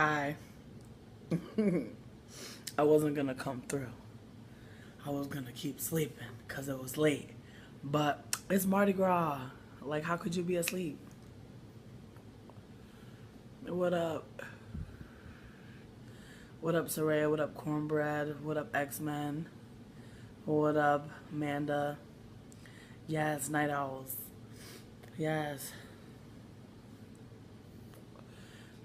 Hi. I wasn't gonna come through. I was gonna keep sleeping because it was late. But it's Mardi Gras. Like, how could you be asleep? What up? What up, Soraya? What up, Cornbread? What up, X-Men? What up, Amanda? Yes, Night Owls. Yes.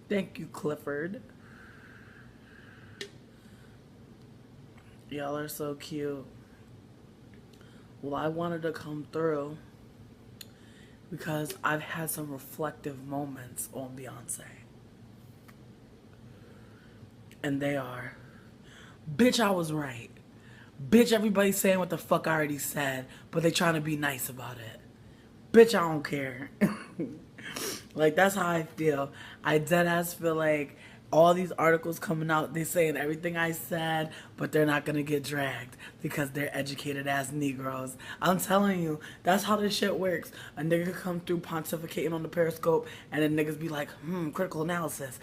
Thank you, Clifford. Y'all are so cute. Well, I wanted to come through because I've had some reflective moments on Beyonce. And they are, bitch, I was right. Bitch, everybody's saying what the fuck I already said, but they trying to be nice about it. Bitch, I don't care. Like, that's how I feel. I dead ass feel like all these articles coming out, they saying everything I said, but they're not gonna get dragged because they're educated ass Negroes. I'm telling you, that's how this shit works. A nigga come through pontificating on the Periscope, and then niggas be like, critical analysis,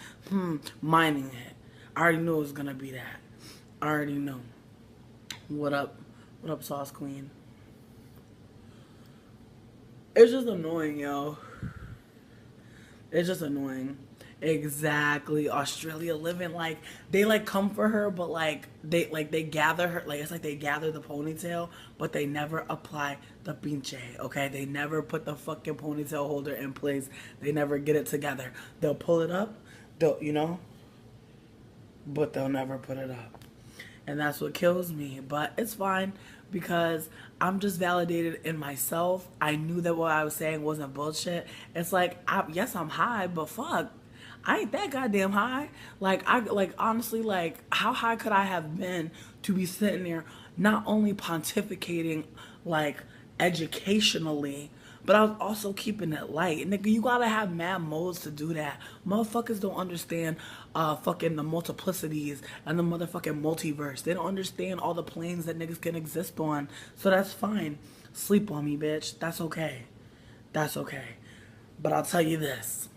mining it. I already knew it was gonna be that. I already knew. What up? What up, Sauce Queen? It's just annoying, yo. It's just annoying. Exactly. Australia living like they like come for her, but they gather her like it's like they gather the ponytail, but they never apply the pinche. Okay, they never put the fucking ponytail holder in place. They never get it together. They'll pull it up, but they'll never put it up. And that's what kills me. But it's fine because I'm just validated in myself. I knew that what I was saying wasn't bullshit. It's like, yes, I'm high, but fuck, I ain't that goddamn high. Like honestly, like how high could I have been to be sitting there not only pontificating like educationally, but I was also keeping it light. Nigga, you gotta have mad modes to do that. Motherfuckers don't understand fucking the multiplicities and the motherfucking multiverse. They don't understand all the planes that niggas can exist on. So that's fine. Sleep on me, bitch. That's okay. That's okay. But I'll tell you this.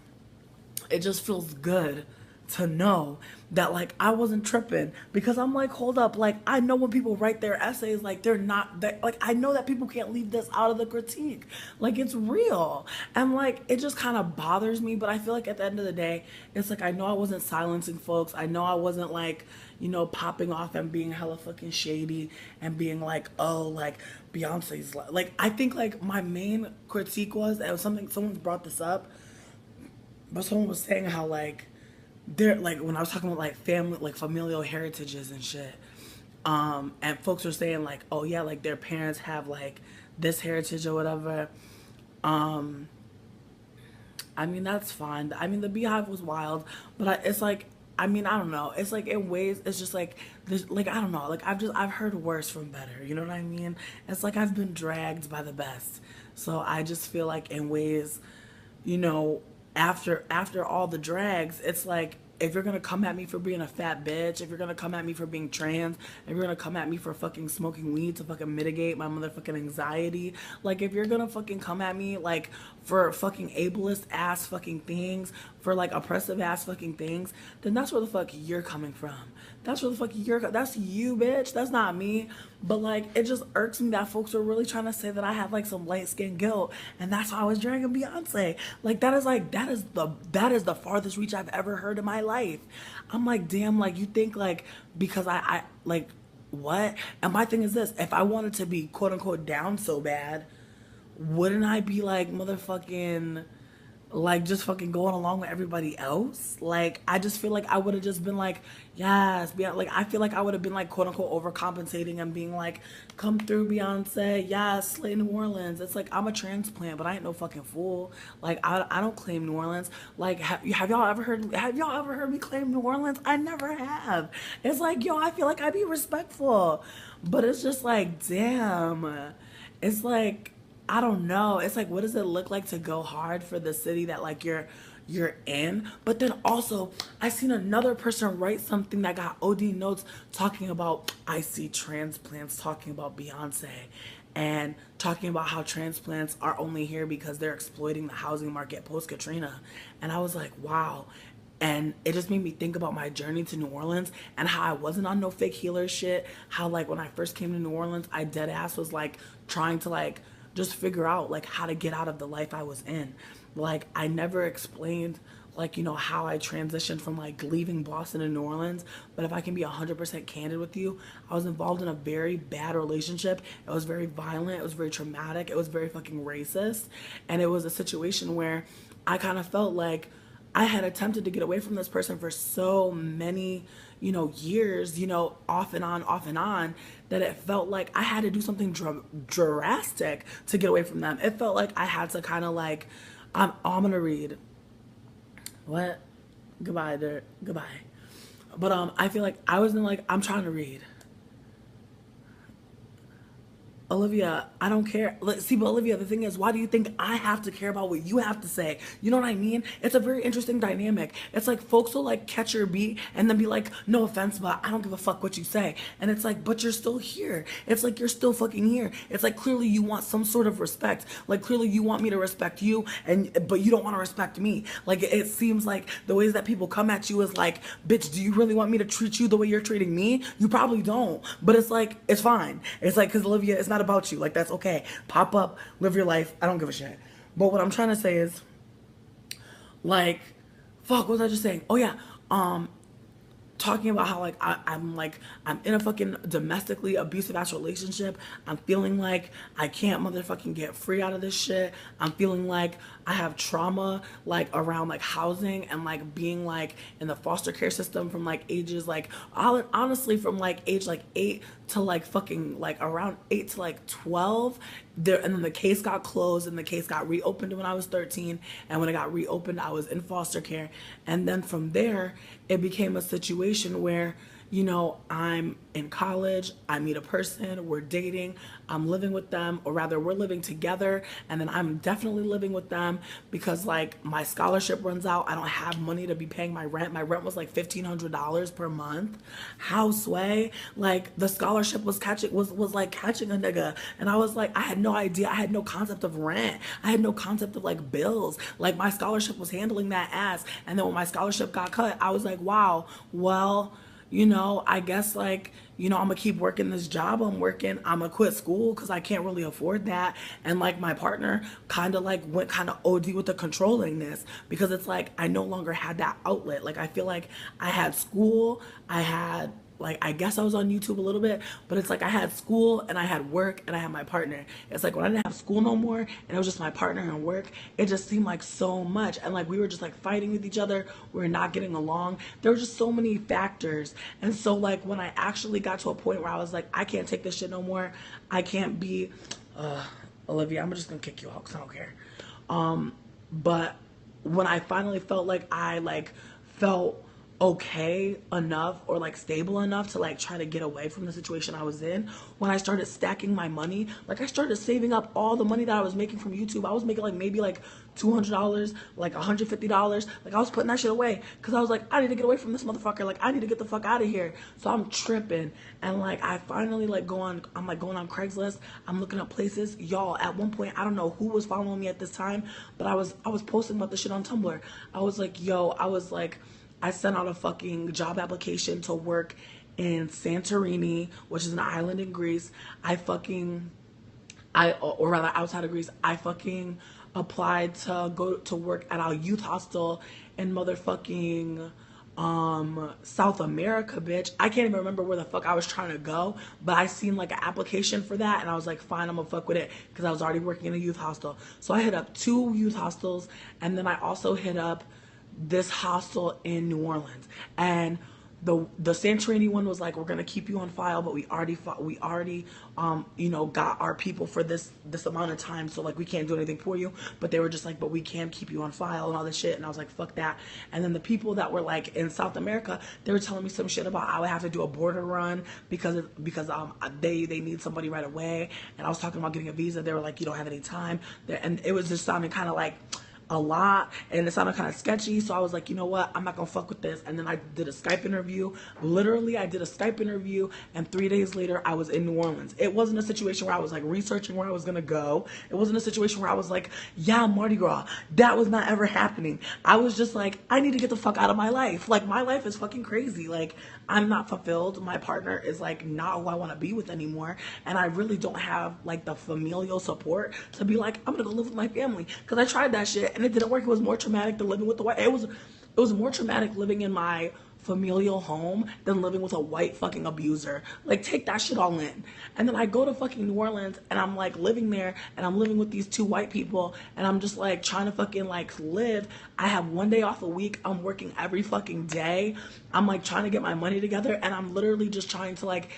It just feels good to know that like I wasn't tripping because I'm like, hold up, like I know when people write their essays, like they're not that, like I know that people can't leave this out of the critique, like it's real. And like it just kind of bothers me, but I feel like at the end of the day it's like I know I wasn't silencing folks. I know I wasn't like, popping off and being hella fucking shady and being like, oh, like Beyonce's like I think like my main critique was, and something someone's brought this up, but someone was saying how like they're like when I was talking about like family, like familial heritages and shit, and folks were saying like, oh yeah, like their parents have like this heritage or whatever. um I mean, that's fine. I mean, the beehive was wild, but it's like, I mean, I don't know, it's like in ways it's just like this, like I don't know, like I've heard worse from better, you know what I mean? It's like I've been dragged by the best. So I just feel like in ways, you know, after all the drags, it's like if you're gonna come at me for being a fat bitch, if you're gonna come at me for being trans, if you're gonna come at me for fucking smoking weed to fucking mitigate my motherfucking anxiety, like if you're gonna fucking come at me like for fucking ableist ass fucking things, for like oppressive ass fucking things, then that's where the fuck you're coming from. That's where the fuck that's you, bitch. That's not me. But like it just irks me that folks are really trying to say that I have like some light skin guilt, and that's why I was dragging Beyonce. Like that is the farthest reach I've ever heard in my life. I'm like, damn, like you think like because I like what? And my thing is this: if I wanted to be quote unquote down so bad, wouldn't I be like motherfucking like just fucking going along with everybody else? Like I just feel like I would have just been like, yes, like I feel like I would have been like quote unquote overcompensating and being like, come through Beyonce, yes, slay New Orleans. It's like I'm a transplant, but I ain't no fucking fool. Like I don't claim New Orleans. Like have y'all ever heard me claim New Orleans? I never have. It's like, yo, I feel like I'd be respectful, but it's just like, damn. It's like I don't know. It's like, what does it look like to go hard for the city that like you're in? But then also, I seen another person write something that got OD notes talking about, I see transplants talking about Beyonce and talking about how transplants are only here because they're exploiting the housing market post Katrina. And I was like, wow. And it just made me think about my journey to New Orleans and how I wasn't on no fake healer shit. How like when I first came to New Orleans, I dead ass was like trying to like just figure out like how to get out of the life I was in. Like I never explained like, you know, how I transitioned from like leaving Boston to New Orleans. But if I can be 100% candid with you, I was involved in a very bad relationship. It was very violent. It was very traumatic. It was very fucking racist. And it was a situation where I kind of felt like I had attempted to get away from this person for so many, you know, years, you know, off and on, that it felt like I had to do something drastic to get away from them. It felt like I had to kind of like, I'm gonna read. What? Goodbye, Dirt. Goodbye. But I feel like I was in like, I'm trying to read. Olivia, I don't care. See, but Olivia, the thing is, why do you think I have to care about what you have to say? You know what I mean? It's a very interesting dynamic. It's like folks will like catch your beat and then be like, no offense, but I don't give a fuck what you say. And it's like, but you're still here. It's like you're still fucking here. It's like clearly you want some sort of respect. Like clearly you want me to respect you, but you don't want to respect me. Like it seems like the ways that people come at you is like, bitch, do you really want me to treat you the way you're treating me? You probably don't. But it's like, it's fine. It's like, because Olivia, it's not about you. Like that's okay. Pop up, live your life. I don't give a shit. But what I'm trying to say is, like, fuck, what was I just saying? Oh yeah, talking about how like I'm in a fucking domestically abusive ass relationship. I'm feeling like I can't motherfucking get free out of this shit. I'm feeling like I have trauma like around like housing and like being like in the foster care system from like ages like honestly from like age like 8 to like fucking like around 8 to like 12 there. And then the case got closed and the case got reopened when I was 13, and when it got reopened I was in foster care. And then from there it became a situation where, you know, I'm in college, I meet a person, we're dating, I'm living with them, or rather we're living together, and then I'm definitely living with them because like my scholarship runs out. I don't have money to be paying my rent. My rent was like $1,500 per month. How sway? Like the scholarship was like catching a nigga, and I was like, I had no idea. I had no concept of rent. I had no concept of like bills. Like my scholarship was handling that ass, and then when my scholarship got cut, I was like, wow, well, you know, I guess like, you know, I'm gonna keep working this job I'm working. I'm gonna quit school because I can't really afford that. And like my partner kind of like went kind of OD with the controllingness because it's like I no longer had that outlet. Like I feel like I had school, I had like, I guess I was on YouTube a little bit, but it's like I had school and I had work and I had my partner. It's like when I didn't have school no more and it was just my partner and work, it just seemed like so much. And like we were just like fighting with each other. We were not getting along. There were just so many factors. And so like when I actually got to a point where I was like, I can't take this shit no more. I can't be, Olivia, I'm just gonna kick you out because I don't care. But when I finally felt like I like felt okay enough or like stable enough to like try to get away from the situation I was in, when I started stacking my money, like I started saving up all the money that I was making from YouTube. I was making like maybe like $200, like $150. Like I was putting that shit away because I was like, I need to get away from this motherfucker. Like I need to get the fuck out of here. So I'm tripping. And like I finally like I'm like going on Craigslist. I'm looking up places. Y'all, at one point, I don't know who was following me at this time, but I was posting about this shit on Tumblr. I was like, yo, I sent out a fucking job application to work in Santorini, which is an island in Greece. Or rather outside of Greece, I fucking applied to go to work at a youth hostel in motherfucking South America, bitch. I can't even remember where the fuck I was trying to go, but I seen like an application for that and I was like, fine, I'm gonna fuck with it because I was already working in a youth hostel. So I hit up 2 youth hostels, and then I also hit up this hostel in New Orleans. And the Santorini one was like, we're gonna keep you on file, but we already you know, got our people for this amount of time, so like we can't do anything for you. But they were just like, but we can keep you on file and all this shit. And I was like, fuck that. And then the people that were like in South America, they were telling me some shit about I would have to do a border run because they need somebody right away. And I was talking about getting a visa. They were like, you don't have any time. And it was just sounding kind of like a lot and it sounded kind of sketchy. So I was like, you know what? I'm not gonna fuck with this. And then I did a Skype interview. Literally, I did a Skype interview, and 3 days later, I was in New Orleans. It wasn't a situation where I was like researching where I was gonna go. It wasn't a situation where I was like, yeah, Mardi Gras. That was not ever happening. I was just like, I need to get the fuck out of my life. Like, my life is fucking crazy. Like, I'm not fulfilled. My partner is like not who I want to be with anymore. And I really don't have like the familial support to be like, I'm gonna go live with my family. Cause I tried that shit and it didn't work. It was more traumatic than living with the white. It was more traumatic living in my familial home than living with a white fucking abuser. Like, take that shit all in. And then I go to fucking New Orleans and I'm like living there and I'm living with these two white people and I'm just like trying to fucking like live. I have 1 day off a week. I'm working every fucking day. I'm like trying to get my money together and I'm literally just trying to like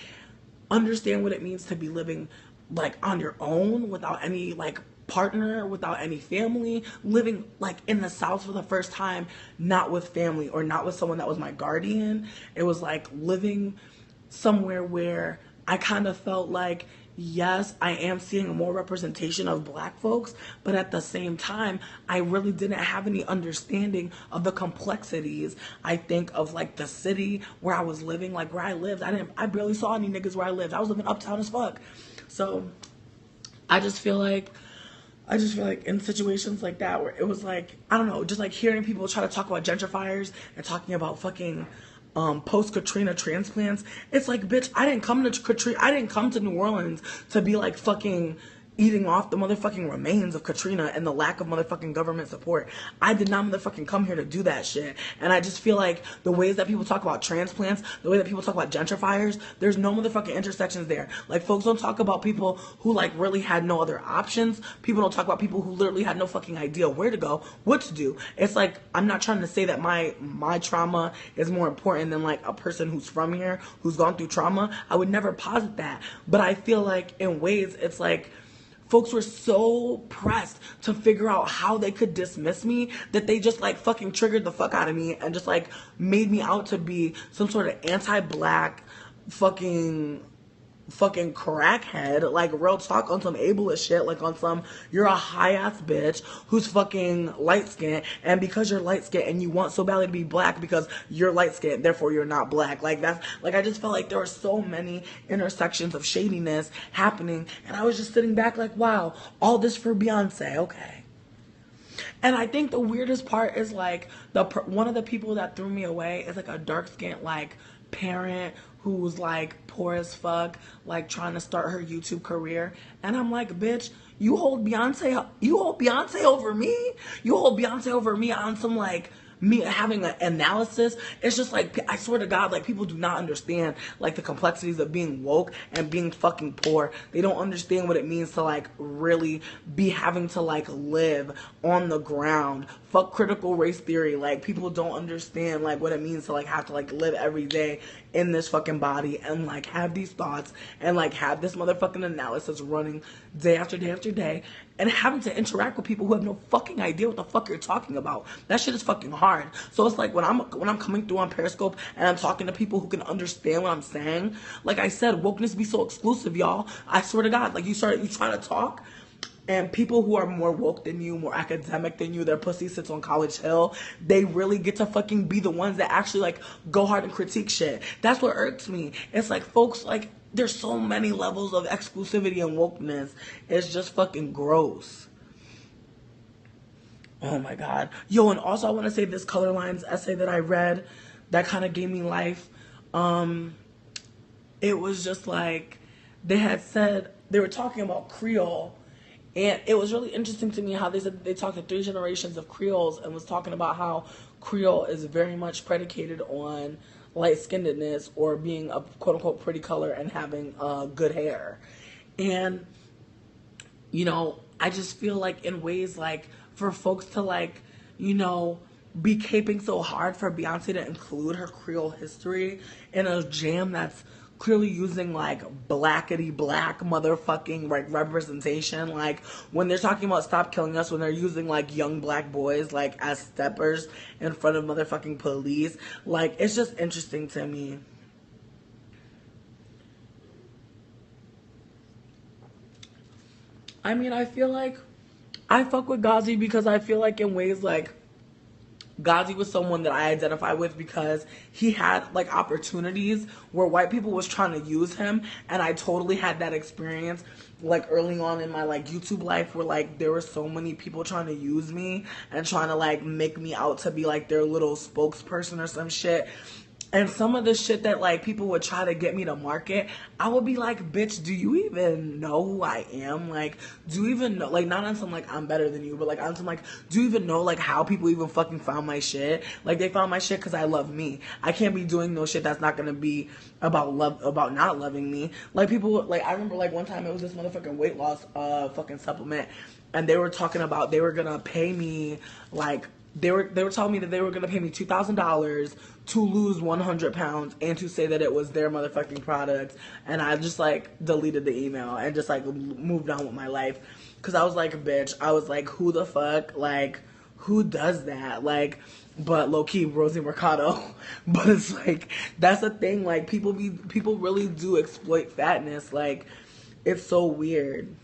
understand what it means to be living like on your own without any like partner, without any family, living like in the South for the first time, not with family or not with someone that was my guardian. It was like living somewhere where I kind of felt like, yes, I am seeing more representation of black folks, but at the same time, I really didn't have any understanding of the complexities, I think, of like the city where I was living, like where I lived. I barely saw any niggas where I lived. I was living uptown as fuck. So I just feel like in situations like that where it was like, I don't know, just like hearing people try to talk about gentrifiers and talking about fucking post-Katrina transplants. It's like, bitch, I didn't come to New Orleans to be like fucking eating off the motherfucking remains of Katrina and the lack of motherfucking government support. I did not motherfucking come here to do that shit. And I just feel like the ways that people talk about transplants, the way that people talk about gentrifiers, there's no motherfucking intersections there. Like, folks don't talk about people who like really had no other options. People don't talk about people who literally had no fucking idea where to go, what to do. It's like, I'm not trying to say that my trauma is more important than like a person who's from here, who's gone through trauma. I would never posit that. But I feel like in ways it's like, folks were so pressed to figure out how they could dismiss me that they just like fucking triggered the fuck out of me and just like made me out to be some sort of anti-black fucking crackhead, like real talk, on some ableist shit, like on some, you're a high ass bitch who's fucking light skinned, and because you're light skinned and you want so badly to be black because you're light skinned, therefore you're not black. Like, that's like, I just felt like there were so many intersections of shadiness happening, and I was just sitting back like, wow, all this for Beyonce, okay. And I think the weirdest part is like one of the people that threw me away is like a dark skinned like parent who's like poor as fuck, like trying to start her YouTube career. And I'm like, bitch, you hold Beyonce over me? You hold Beyonce over me on some like me having an analysis? It's just like, I swear to God, like, people do not understand like the complexities of being woke and being fucking poor. They don't understand what it means to like really be having to like live on the ground. Fuck critical race theory. Like, people don't understand like what it means to like have to like live every day in this fucking body and like have these thoughts and like have this motherfucking analysis running day after day after day, and having to interact with people who have no fucking idea what the fuck you're talking about. That shit is fucking hard. So it's like when I'm coming through on Periscope and I'm talking to people who can understand what I'm saying, like I said, wokeness be so exclusive, y'all. I swear to God, like you try to talk, and people who are more woke than you, more academic than you, their pussy sits on College Hill, they really get to fucking be the ones that actually like go hard and critique shit. That's what irks me. It's like, folks, like, there's so many levels of exclusivity and wokeness. It's just fucking gross. Oh my God. Yo, and also I want to say this Color Lines essay that I read that kind of gave me life. It was just like, they were talking about Creole. And it was really interesting to me how they said they talked to 3 generations of Creoles and was talking about how Creole is very much predicated on light-skinnedness or being a quote-unquote pretty color and having good hair. And, you know, I just feel like in ways like for folks to like, you know, be caping so hard for Beyonce to include her Creole history in a jam that's clearly using like blackety black motherfucking like representation, like when they're talking about Stop Killing Us, when they're using like young black boys like as steppers in front of motherfucking police, like it's just interesting to me. I mean, I feel like I fuck with Ghazi because I feel like in ways like Ghazi was someone that I identify with because he had like opportunities where white people was trying to use him, and I totally had that experience like early on in my like YouTube life where like there were so many people trying to use me and trying to like make me out to be like their little spokesperson or some shit. And some of the shit that like people would try to get me to market, I would be like, bitch, do you even know who I am? Like, do you even know, like, not on some like I'm better than you, but like on some like, do you even know like how people even fucking found my shit? Like they found my shit because I love me. I can't be doing no shit that's not gonna be about love, about not loving me. Like people, like I remember like one time it was this motherfucking weight loss fucking supplement, and they were talking about they were gonna pay me like they were telling me that they were gonna pay me $2,000 to lose 100 pounds and to say that it was their motherfucking product. And I just like deleted the email and just like moved on with my life because I was like, bitch, I was like, who the fuck, like who does that? Like, but low key Rosie Mercado. But it's like that's the thing, like people really do exploit fatness. Like it's so weird.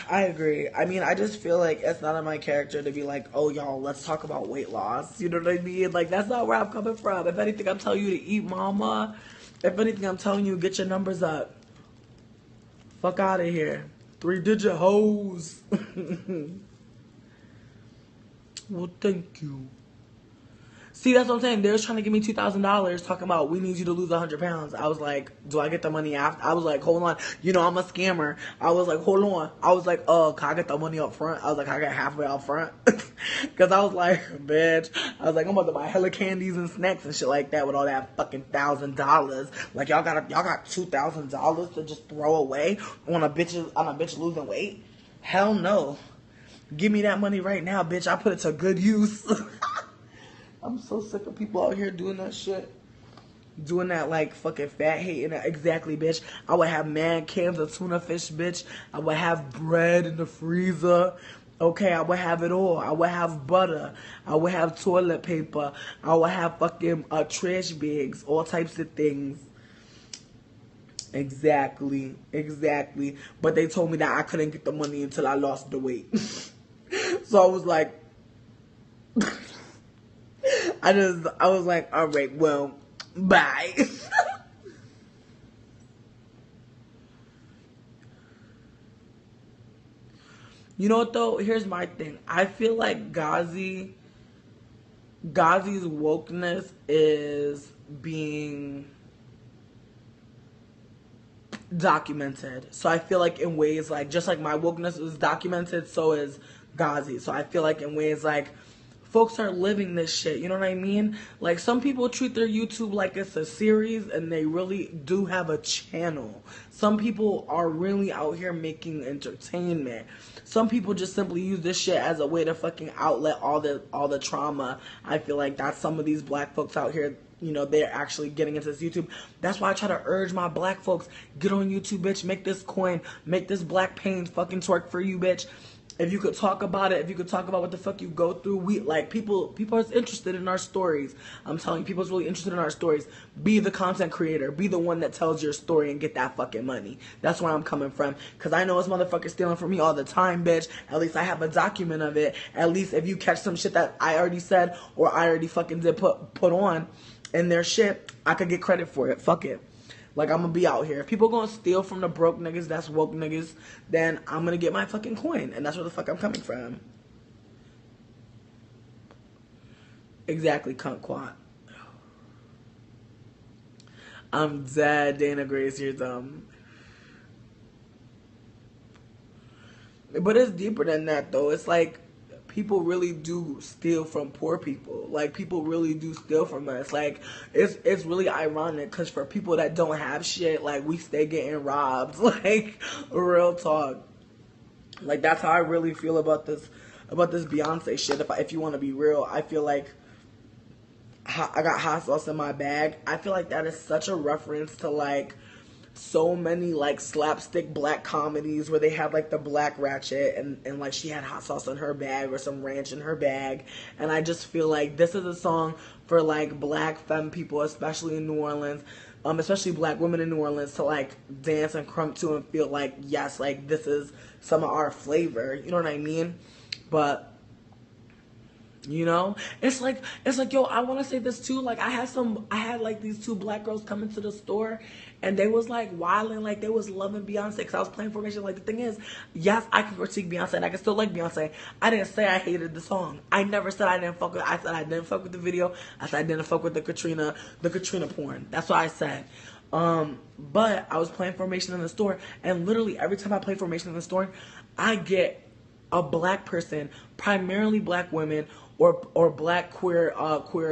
I agree. I mean, I just feel like it's not in my character to be like, oh, y'all, let's talk about weight loss. You know what I mean? Like, that's not where I'm coming from. If anything, I'm telling you to eat, mama. If anything, I'm telling you, get your numbers up. Fuck out of here. 3-digit hoes. Well, thank you. See, that's what I'm saying. They was trying to give me $2,000 talking about we need you to lose 100 pounds. I was like, do I get the money after? I was like, hold on. You know, I'm a scammer. I was like, hold on. I was like, can I get the money up front? I was like, I got halfway up front. Because I was like, bitch. I was like, I'm about to buy hella candies and snacks and shit like that with all that fucking $1,000. Like, y'all got $2,000 to just throw away on a bitch losing weight? Hell no. Give me that money right now, bitch. I put it to good use. I'm so sick of people out here doing that shit. Doing that like fucking fat hating. Exactly, bitch. I would have mad cans of tuna fish, bitch. I would have bread in the freezer. Okay, I would have it all. I would have butter. I would have toilet paper. I would have fucking trash bags. All types of things. Exactly. But they told me that I couldn't get the money until I lost the weight. So I was like... I was like, all right, well, bye. You know what though? Here's my thing. I feel like Ghazi's wokeness is being documented. So I feel like in ways like, just like my wokeness is documented, so is Ghazi. So I feel like in ways like, folks are living this shit, you know what I mean? Like, some people treat their YouTube like it's a series, and they really do have a channel. Some people are really out here making entertainment. Some people just simply use this shit as a way to fucking outlet all the trauma. I feel like that's some of these black folks out here, you know, they're actually getting into this YouTube. That's why I try to urge my black folks, get on YouTube, bitch, make this coin, make this black pain fucking twerk for you, bitch. If you could talk about it, if you could talk about what the fuck you go through, we like people are interested in our stories. I'm telling you, people's really interested in our stories. Be the content creator. Be the one that tells your story and get that fucking money. That's where I'm coming from. Cause I know it's motherfuckers stealing from me all the time, bitch. At least I have a document of it. At least if you catch some shit that I already said or I already fucking did put on in their shit, I could get credit for it. Fuck it. Like, I'm gonna be out here. If people gonna steal from the broke niggas, that's woke niggas, then I'm gonna get my fucking coin. And that's where the fuck I'm coming from. Exactly, cunt quat. I'm dead, Dana Grace, you're dumb. But it's deeper than that, though. It's like, people really do steal from poor people. Like, people really do steal from us. Like, it's really ironic because for people that don't have shit, like, we stay getting robbed. Like, real talk. Like, that's how I really feel about this Beyonce shit. If you want to be real, I feel like I got hot sauce in my bag. I feel like that is such a reference to, like, so many like slapstick black comedies where they had like the black ratchet and like she had hot sauce in her bag or some ranch in her bag. And I just feel like this is a song for like black femme people, especially in New Orleans, especially black women in New Orleans, to like dance and crump to and feel like, yes, like this is some of our flavor. You know what I mean? But you know, it's like, yo, I want to say this too. Like, I had like these two black girls come into the store and they was like wilding, like they was loving Beyonce because I was playing Formation. Like, the thing is, yes, I can critique Beyonce and I can still like Beyonce. I didn't say I hated the song. I never said I didn't fuck with, I said I didn't fuck with the video. I said I didn't fuck with the Katrina porn. That's what I said. But I was playing Formation in the store and literally every time I play Formation in the store, I get a black person, primarily black women, or black queer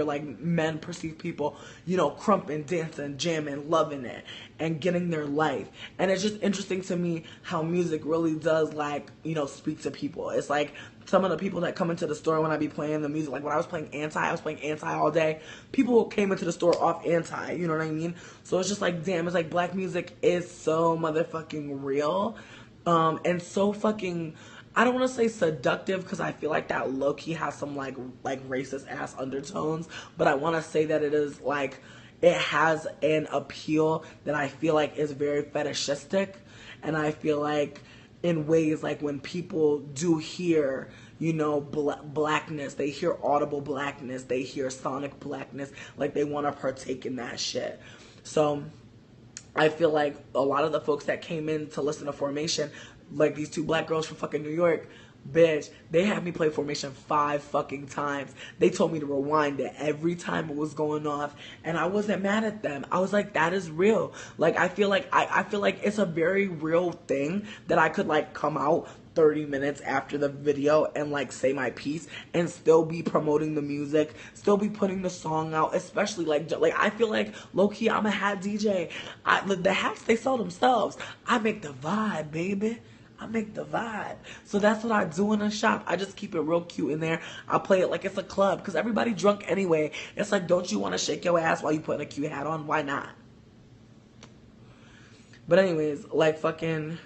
like men, perceived people, you know, crumping, dancing, jamming, loving it, and getting their life. And it's just interesting to me how music really does, like, you know, speak to people. It's like some of the people that come into the store when I be playing the music, like when I was playing Anti all day. People came into the store off Anti, you know what I mean? So it's just like, damn, it's like black music is so motherfucking real, and so fucking, I don't want to say seductive because I feel like that low-key has some like racist ass undertones, but I want to say that it is like, it has an appeal that I feel like is very fetishistic. And I feel like in ways like when people do hear, you know, blackness, they hear audible blackness, they hear sonic blackness, like they want to partake in that shit. So I feel like a lot of the folks that came in to listen to Formation, like these two black girls from fucking New York, bitch, they had me play Formation 5 fucking times. They told me to rewind it every time it was going off, and I wasn't mad at them. I was like, that is real. Like, I feel like I feel like it's a very real thing that I could like come out 30 minutes after the video and like say my piece and still be promoting the music, still be putting the song out, especially like I feel like low-key I'm a hat DJ. The hats, they sell themselves. I make the vibe, baby. I make the vibe. So that's what I do in a shop. I just keep it real cute in there. I play it like it's a club because everybody drunk anyway. It's like, don't you want to shake your ass while you putting a cute hat on? Why not? But anyways, like fucking,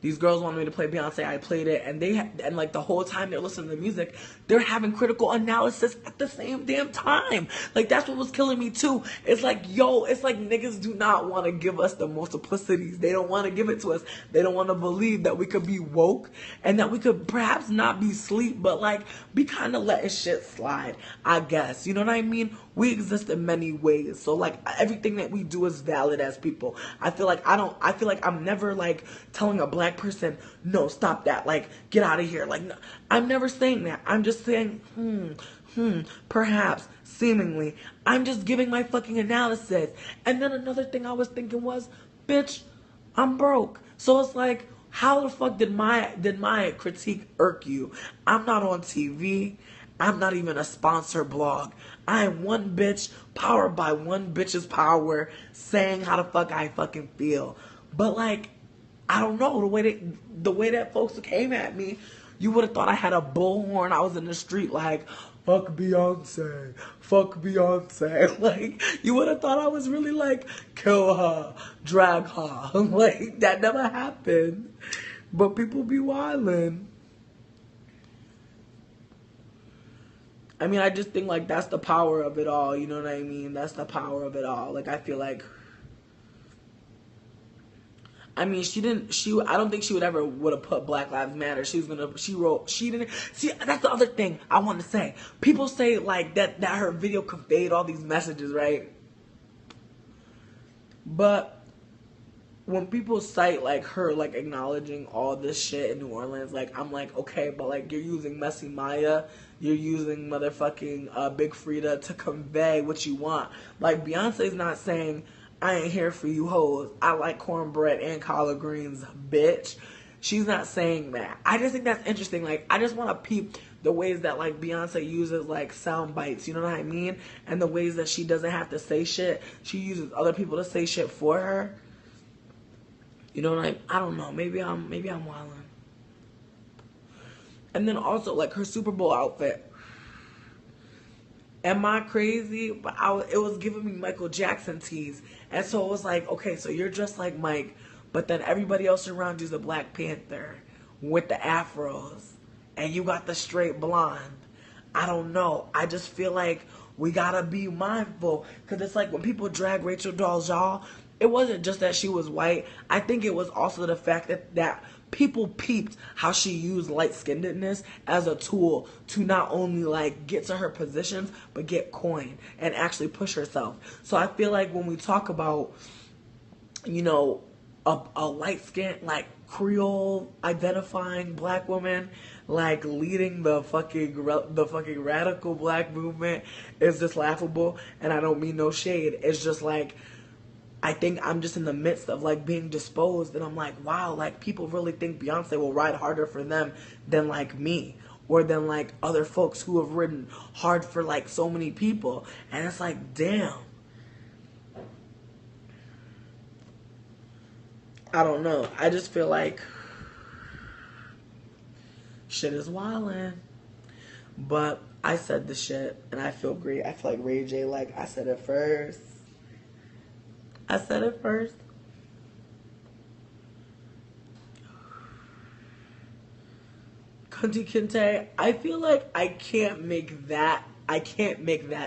these girls wanted me to play Beyonce. I played it, and like the whole time they're listening to the music, they're having critical analysis at the same damn time. Like, that's what was killing me too. It's like, yo, it's like niggas do not want to give us the multiplicities. They don't want to give it to us. They don't want to believe that we could be woke and that we could perhaps not be sleep, but like be kind of letting shit slide, I guess. You know what I mean? We exist in many ways. So like everything that we do is valid as people. I feel like I'm never like telling a black person, no, stop that, like get out of here. Like, no, I'm never saying that. I'm just saying, perhaps, seemingly. I'm just giving my fucking analysis. And then another thing I was thinking was, bitch, I'm broke. So it's like, how the fuck did my critique irk you? I'm not on TV. I'm not even a sponsor blog. I am one bitch powered by one bitch's power saying how the fuck I fucking feel. But like, I don't know, the way that folks came at me, you would have thought I had a bullhorn. I was in the street like, fuck Beyonce, fuck Beyonce. Like, you would have thought I was really like, kill her, drag her. Like, that never happened. But people be wildin'. I mean, I just think like that's the power of it all. You know what I mean? That's the power of it all. Like, I feel like, I mean, I don't think she would have put Black Lives Matter. She didn't, see, that's the other thing I want to say. People say like that her video conveyed all these messages, right? But when people cite like her like acknowledging all this shit in New Orleans, like I'm like, okay, but like you're using Messy Maya, you're using motherfucking Big Frida to convey what you want. Like, Beyonce's not saying, I ain't here for you hoes, I like cornbread and collard greens, bitch. She's not saying that. I just think that's interesting. Like, I just want to peep the ways that like Beyonce uses like sound bites, you know what I mean? And the ways that she doesn't have to say shit. She uses other people to say shit for her. You know what I don't know. Maybe I'm wildin'. And then also like her Super Bowl outfit. Am I crazy? But it was giving me Michael Jackson tease. And so it was like, okay, so you're just like Mike, but then everybody else around you's a Black Panther with the afros, and you got the straight blonde. I don't know. I just feel like we gotta be mindful, because it's like when people drag Rachel Dolezal, it wasn't just that she was white. I think it was also the fact that people peeped how she used light-skinnedness as a tool to not only like get to her positions, but get coin and actually push herself. So I feel like when we talk about, you know, a light-skinned, like Creole identifying Black woman, like leading the fucking radical Black movement, is just laughable. And I don't mean no shade. It's just like, I think I'm just in the midst of like being disposed, and I'm like, wow, like people really think Beyonce will ride harder for them than like me, or than like other folks who have ridden hard for like so many people. And it's like, damn. I don't know. I just feel like shit is wildin'. But I said the shit, and I feel great. I feel like Ray J, like I said it first. I said it first. Kunti Kinte, I feel like I can't make that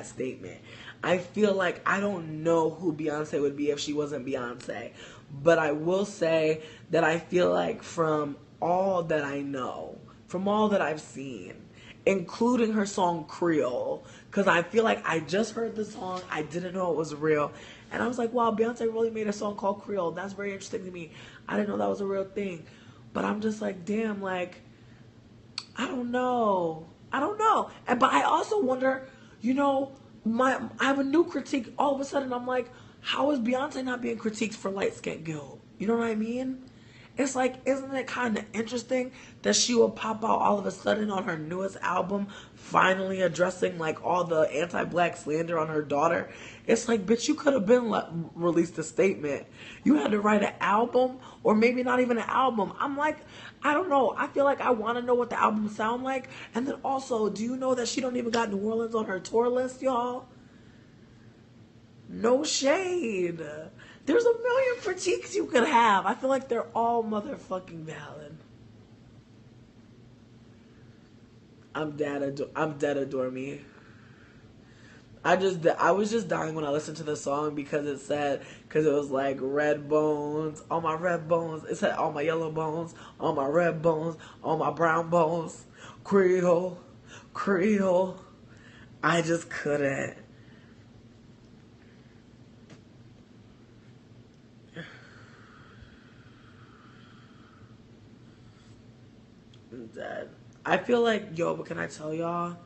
statement. I feel like I don't know who Beyonce would be if she wasn't Beyonce. But I will say that I feel like from all that I know, from all that I've seen, including her song Creole, because I feel like I just heard the song, I didn't know it was real, and I was like, wow, Beyonce really made a song called Creole. That's very interesting to me. I didn't know that was a real thing. But I'm just like, damn, like, I don't know. But I also wonder, you know, I have a new critique. All of a sudden, I'm like, how is Beyonce not being critiqued for light skin guilt? You know what I mean? It's like, isn't it kind of interesting that she will pop out all of a sudden on her newest album, finally addressing like all the anti-Black slander on her daughter? It's like, bitch, you could have been released a statement. You had to write an album, or maybe not even an album. I'm like, I don't know. I feel like I want to know what the album sound like. And then also, do you know that she don't even got New Orleans on her tour list, y'all? No shade. There's a million critiques you could have. I feel like they're all motherfucking valid. I'm dead adore me. I was just dying when I listened to the song because it was like red bones, all my red bones. It said all my yellow bones, all my red bones, all my brown bones, Creole, Creole. I just couldn't. I'm dead. I feel like, yo, but can I tell y'all?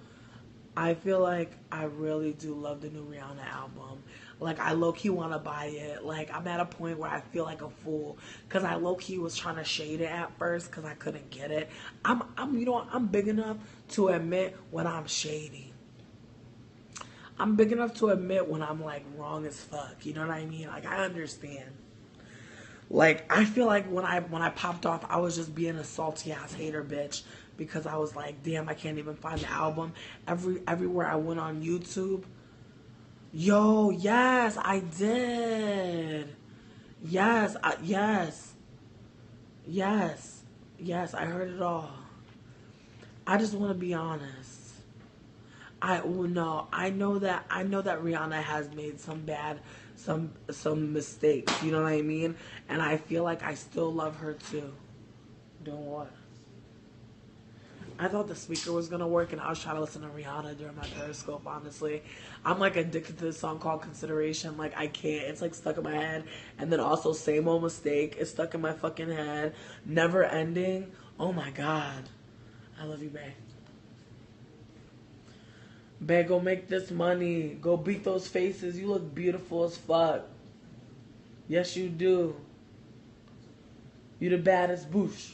I feel like I really do love the new Rihanna album. Like, I low-key want to buy it. Like, I'm at a point where I feel like a fool. Because I low-key was trying to shade it at first because I couldn't get it. You know, I'm big enough to admit when I'm shady. I'm big enough to admit when I'm, like, wrong as fuck. You know what I mean? Like, I understand. Like, I feel like when I popped off, I was just being a salty ass hater bitch, because I was like, damn, I can't even find the album. Everywhere I went on YouTube. Yo, yes, I did. Yes, yes, I heard it all. I just want to be honest. I know that Rihanna has made some mistakes, you know what I mean? And I feel like I still love her too. Doing what? I thought the speaker was gonna work, and I was trying to listen to Rihanna during my Periscope, honestly. I'm like addicted to this song called Consideration. Like, I can't. It's like stuck in my head. And then also Same Old Mistake. It's stuck in my fucking head. Never Ending. Oh my God. I love you, babe. Babe, go make this money. Go beat those faces. You look beautiful as fuck. Yes, you do. You the baddest boosh.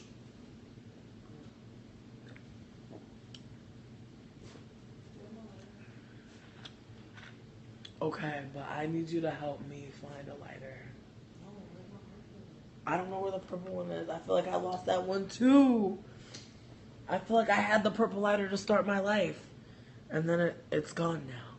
Okay, but I need you to help me find a lighter. I don't know where the purple one is. I feel like I lost that one too. I feel like I had the purple lighter to start my life. And then it's gone now.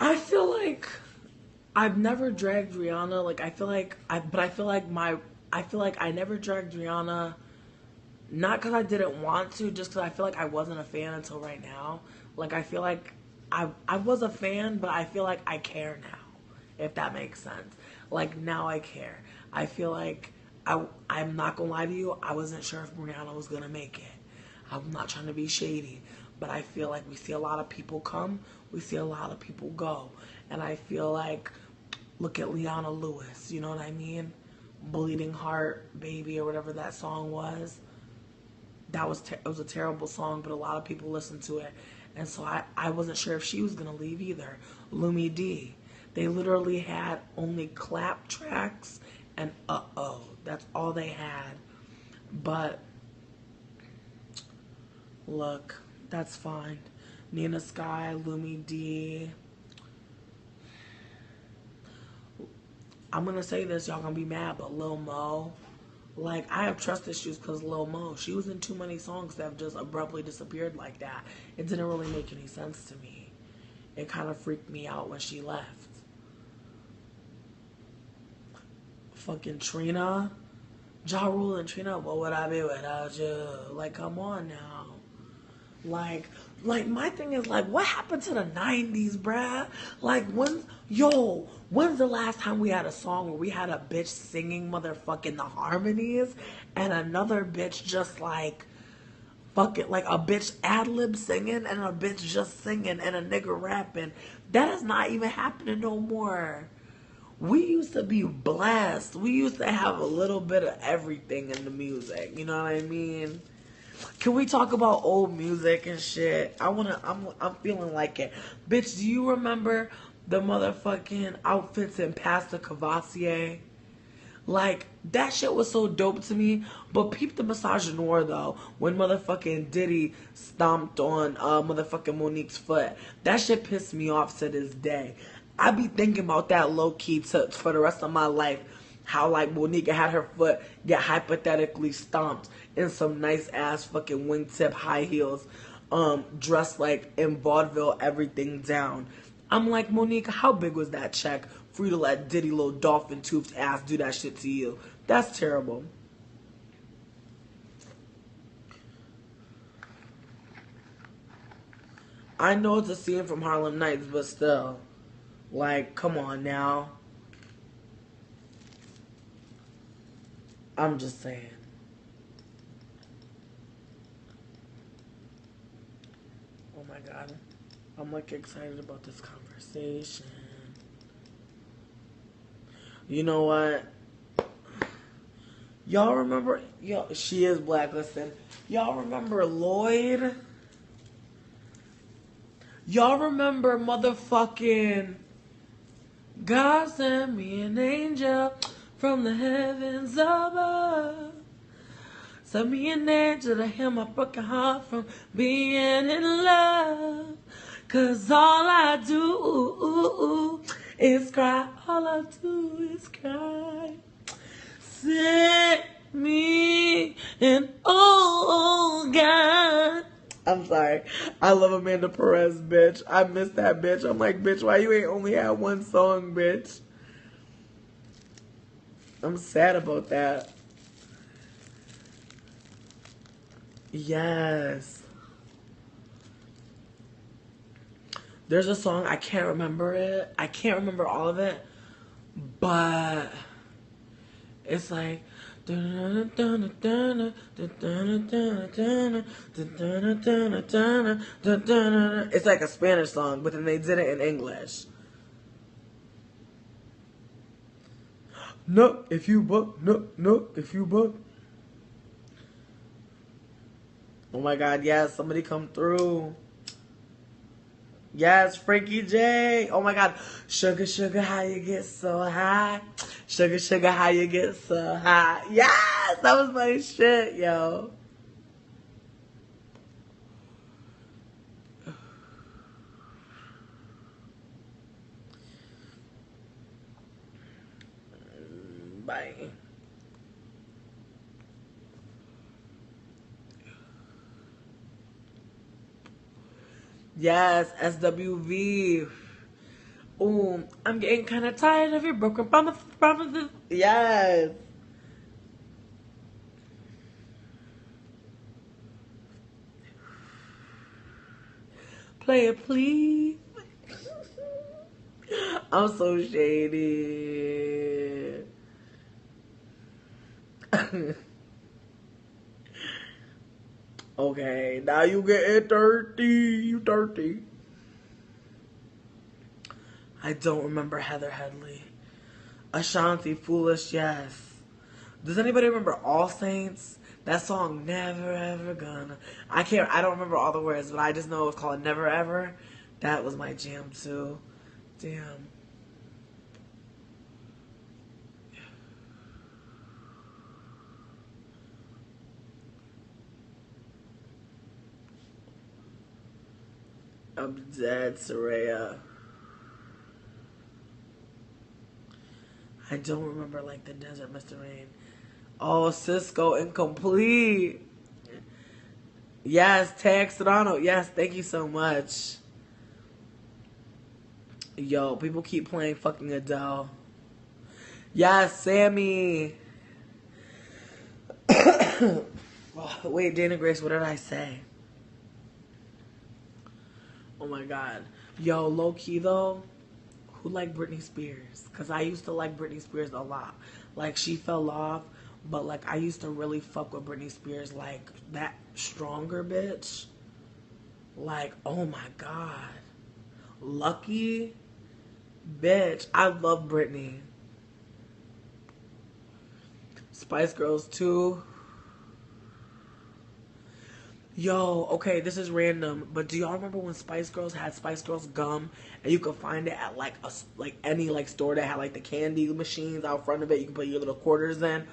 I feel like I've never dragged Rihanna. Like I feel like I never dragged Rihanna. Not because I didn't want to, just because I feel like I wasn't a fan until right now. Like I feel like I was a fan, but I feel like I care now, if that makes sense. Like now I care. I feel like I'm not gonna lie to you. I wasn't sure if Rihanna was gonna make it. I'm not trying to be shady, but I feel like we see a lot of people come, we see a lot of people go, and I feel like look at Leona Lewis. You know what I mean? Bleeding Heart, Baby, or whatever that song was. It was a terrible song, but a lot of people listened to it, and so I wasn't sure if she was gonna leave either. Lumi D, they literally had only clap tracks and that's all they had. But look, that's fine. Nina Sky, Lumi D. I'm gonna say this, y'all gonna be mad, but Lil Mo. Like, I have trust issues because Lil Mo, she was in too many songs that have just abruptly disappeared like that. It didn't really make any sense to me. It kind of freaked me out when she left. Fucking Trina. Ja Rule and Trina, what would I be without you? Like, come on now. Like, my thing is, like, what happened to the 90s, bruh? Like, when's the last time we had a song where we had a bitch singing motherfucking the harmonies and another bitch just, like, fucking, like, a bitch ad-lib singing and a bitch just singing and a nigga rapping? That is not even happening no more. We used to be blessed. We used to have a little bit of everything in the music. You know what I mean? Can we talk about old music and shit? I'm feeling like it. Bitch, do you remember the motherfucking outfits in Pastor Cavassier? Like, that shit was so dope to me. But peep the misogynoir though. When motherfucking Diddy stomped on motherfucking Monique's foot. That shit pissed me off to this day. I be thinking about that low key for the rest of my life. How like Monique had her foot get hypothetically stomped in some nice ass fucking wingtip high heels, dressed like in vaudeville, everything down. I'm like, Monique, how big was that check for you to let Diddy little dolphin toothed ass do that shit to you? That's terrible. I know it's a scene from Harlem Nights, but still, like, come on now. I'm just saying. Oh my god. I'm like excited about this conversation. You know what? Y'all remember? Yo, she is blacklisted. Y'all remember Lloyd? Y'all remember motherfucking God sent me an angel from the heavens above. Send me an angel to heal my broken heart from being in love. Cause all I do is cry. All I do is cry. Send me an old God. I'm sorry. I love Amanda Perez, bitch. I miss that bitch. I'm like, bitch, why you ain't only had one song, bitch? I'm sad about that. Yes. There's a song, I can't remember it. I can't remember all of it. But it's like it's like a Spanish song, but then they did it in English. No, if you book, no, if you book. Oh my god, yes, somebody come through. Yes, Frankie J. Oh my god. Sugar, sugar, how you get so high? Sugar, sugar, how you get so high? Yes, that was my shit, yo. Bye. Yes, SWV. Ooh, I'm getting kind of tired of your broken promises. Yes. Play it, please. I'm so shady. Okay, now you getting dirty. You dirty. I don't remember Heather Headley. Ashanti, Foolish, yes. Does anybody remember All Saints? That song, Never Ever Gonna. I don't remember all the words, but I just know it was called Never Ever. That was my jam too. Damn. I'm dead, Soraya. I don't remember like the Desert Mr. Rain. Oh, Cisco Incomplete. Yes, Tag Serrano. Yes, thank you so much. Yo, people keep playing fucking Adele. Yes, Sammy. Wait, Dana Grace, what did I say? Oh my god. Yo, low key though, who liked Britney Spears? Because I used to like Britney Spears a lot. Like, she fell off, but like, I used to really fuck with Britney Spears. Like, that stronger bitch. Like, oh my god. Lucky bitch. I love Britney. Spice Girls too. Yo, okay, this is random, but do y'all remember when Spice Girls had Spice Girls gum, and you could find it at like any like store that had like the candy machines out front of it? You could put your little quarters in.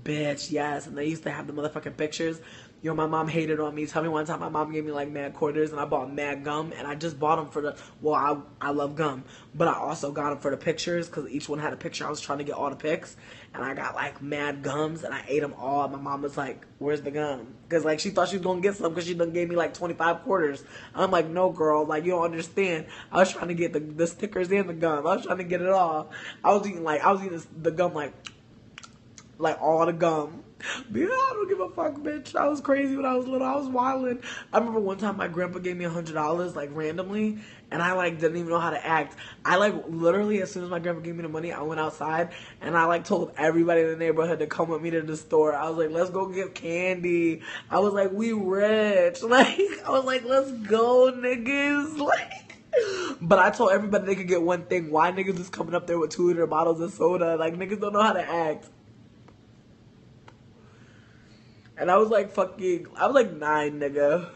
Bitch, yes, and they used to have the motherfucking pictures. Yo, my mom hated on me. Tell me one time my mom gave me like mad quarters, and I bought mad gum, and I just bought them for the. Well, I love gum, but I also got them for the pictures because each one had a picture. I was trying to get all the pics, and I got like mad gums, and I ate them all. And my mom was like, "Where's the gum?" Because like she thought she was gonna get some because she done gave me like 25 quarters. I'm like, "No, girl, like you don't understand. I was trying to get the stickers and the gum. I was trying to get it all. I was eating the gum like all the gum." Yeah, I don't give a fuck, bitch. I was crazy when I was little. I was wildin'. I remember one time my grandpa gave me $100 like randomly, and I like didn't even know how to act. I like literally as soon as my grandpa gave me the money, I went outside and I like told everybody in the neighborhood to come with me to the store. I was like, let's go get candy. I was like, we rich. Like I was like, let's go, niggas. Like. But I told everybody they could get one thing. Why niggas is coming up there with 2 liter bottles of soda? Like niggas don't know how to act. And I was like I was like 9, nigga.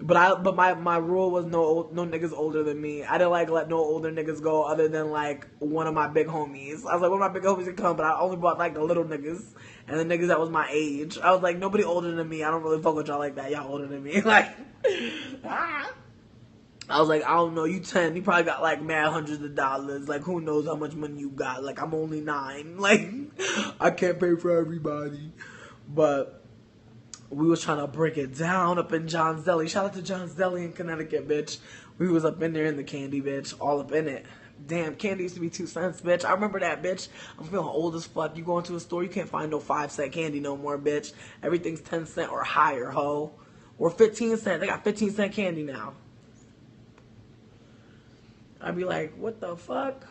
But my rule was no niggas older than me. I didn't like let no older niggas go other than like one of my big homies. I was like, one of my big homies can come, but I only brought like the little niggas and the niggas that was my age. I was like, nobody older than me. I don't really fuck with y'all like that. Y'all older than me. Like, I was like, I don't know, you 10, you probably got like mad hundreds of dollars. Like, who knows how much money you got? Like, I'm only 9. Like, I can't pay for everybody. But we was trying to break it down up in John's Deli. Shout out to John's Deli in Connecticut, bitch. We was up in there in the candy, bitch. All up in it. Damn, candy used to be 2 cents, bitch. I remember that, bitch. I'm feeling old as fuck. You go into a store, you can't find no 5-cent candy no more, bitch. Everything's 10 cent or higher, ho. Or 15 cent. They got 15-cent candy now. I'd be like, what the fuck?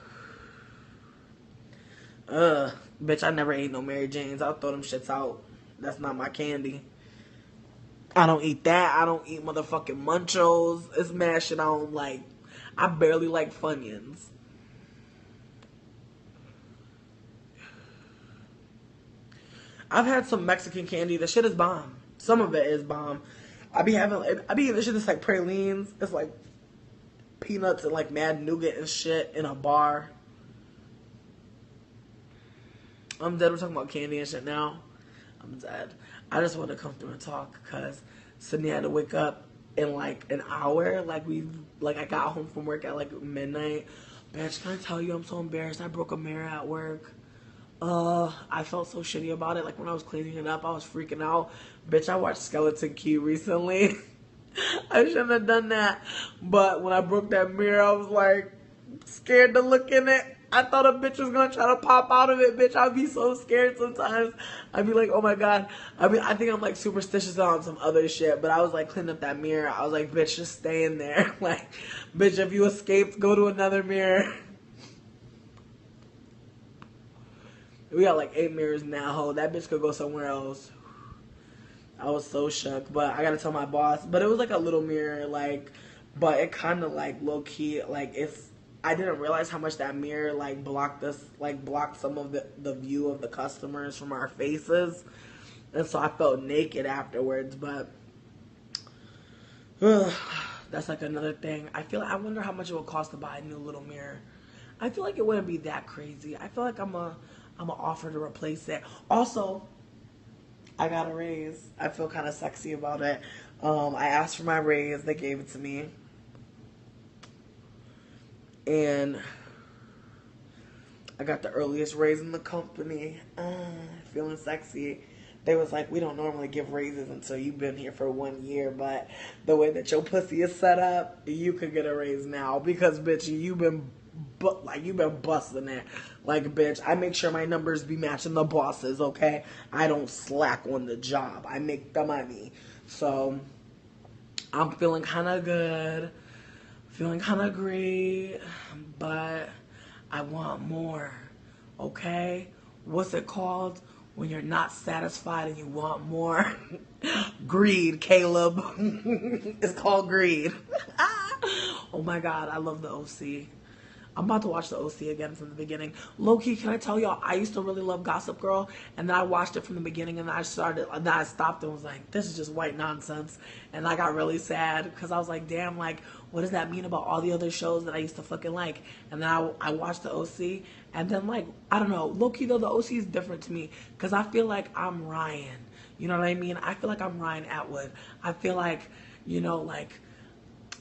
Bitch, I never ate no Mary Janes. I'll throw them shits out. That's not my candy. I don't eat that. I don't eat motherfucking Munchos. It's mad shit I don't like. I barely like Funyuns. I've had some Mexican candy. The shit is bomb. Some of it is bomb. I be eating this shit that's like pralines. It's like peanuts and like mad nougat and shit in a bar. I'm dead. We're talking about candy and shit now. I'm dead. I just want to come through and talk because Sydney had to wake up in like an hour. I got home from work at like midnight. Bitch, can I tell you I'm so embarrassed? I broke a mirror at work. I felt so shitty about it. Like when I was cleaning it up, I was freaking out. Bitch, I watched Skeleton Key recently. I shouldn't have done that. But when I broke that mirror, I was like scared to look in it. I thought a bitch was gonna try to pop out of it, bitch. I'd be so scared sometimes. I'd be like, oh my God. I mean, I think I'm like superstitious on some other shit, but I was like cleaning up that mirror. I was like, bitch, just stay in there. Like, bitch, if you escaped, go to another mirror. We got like 8 mirrors now, ho. That bitch could go somewhere else. I was so shook, but I gotta tell my boss. But it was like a little mirror, like, but it kind of like low key, like if I didn't realize how much that mirror like blocked us, like blocked some of the view of the customers from our faces, and so I felt naked afterwards. But that's like another thing. I wonder how much it would cost to buy a new little mirror. I feel like it wouldn't be that crazy. I feel like I'm a offer to replace it. Also, I got a raise. I feel kind of sexy about it. I asked for my raise. They gave it to me. And I got the earliest raise in the company. Feeling sexy. They was like, we don't normally give raises until you've been here for 1 year, but the way that your pussy is set up, you could get a raise now because, bitch, you've been busting it. Like, bitch, I make sure my numbers be matching the bosses, okay? I don't slack on the job. I make the money. So, I'm feeling kind of good. Feeling kind of great. But I want more, okay? What's it called when you're not satisfied and you want more? Greed, Caleb. It's called greed. Oh my God, I love the OC. I'm about to watch the OC again from the beginning. Low-key, can I tell y'all, I used to really love Gossip Girl, and then I watched it from the beginning, and then I stopped and was like, this is just white nonsense. And I got really sad, because I was like, damn, like, what does that mean about all the other shows that I used to fucking like? And then I watched the OC, and then, like, I don't know, low-key, though, the OC is different to me, because I feel like I'm Ryan. You know what I mean? I feel like I'm Ryan Atwood. I feel like, you know, like,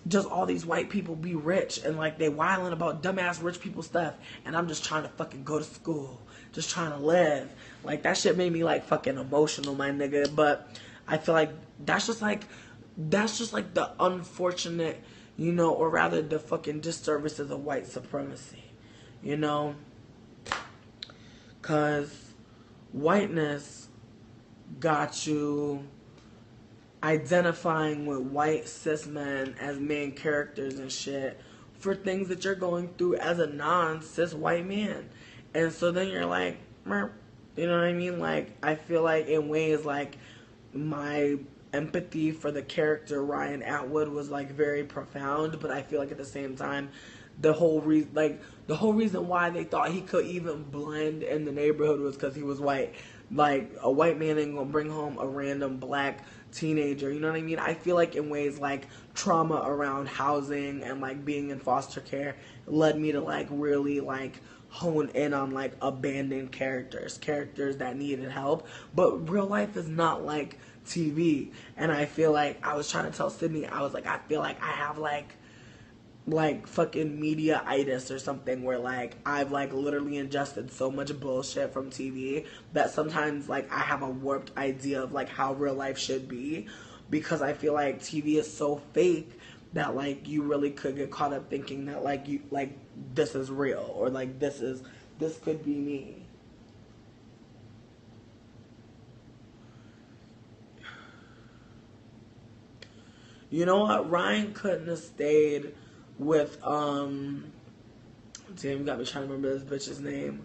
just all these white people be rich and like they wilding about dumbass rich people stuff, and I'm just trying to fucking go to school, just trying to live. Like that shit made me like fucking emotional, my nigga. But I feel like that's just like the unfortunate, you know, or rather the fucking disservices of white supremacy, you know, cause whiteness got you identifying with white cis men as main characters and shit for things that you're going through as a non-cis white man. And so then you're like, Merp. You know what I mean? Like, I feel like in ways like my empathy for the character Ryan Atwood was like very profound, but I feel like at the same time the whole reason why they thought he could even blend in the neighborhood was because he was white. Like, a white man ain't gonna bring home a random black teenager, you know what I mean? I feel like in ways like trauma around housing and like being in foster care led me to like really like hone in on like abandoned characters that needed help. But real life is not like TV. And I feel like I was trying to tell Sydney, I was like, I feel like I have like fucking media-itis or something where like I've like literally ingested so much bullshit from TV that sometimes like I have a warped idea of like how real life should be, because I feel like TV is so fake that like you really could get caught up thinking that like you like this is real, or like this could be me. You know what? Ryan couldn't have stayed with damn, you got me trying to remember this bitch's name.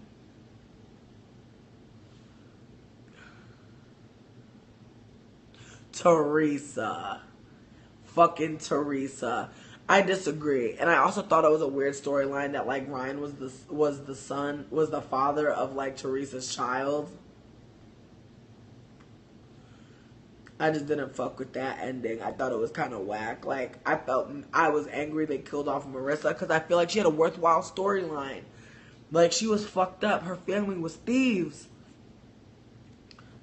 Teresa. Fucking Teresa. I disagree. And I also thought it was a weird storyline that like Ryan was the father of like Teresa's child. I just didn't fuck with that ending. I thought it was kind of whack. Like, I was angry they killed off Marissa because I feel like she had a worthwhile storyline. Like, she was fucked up. Her family was thieves.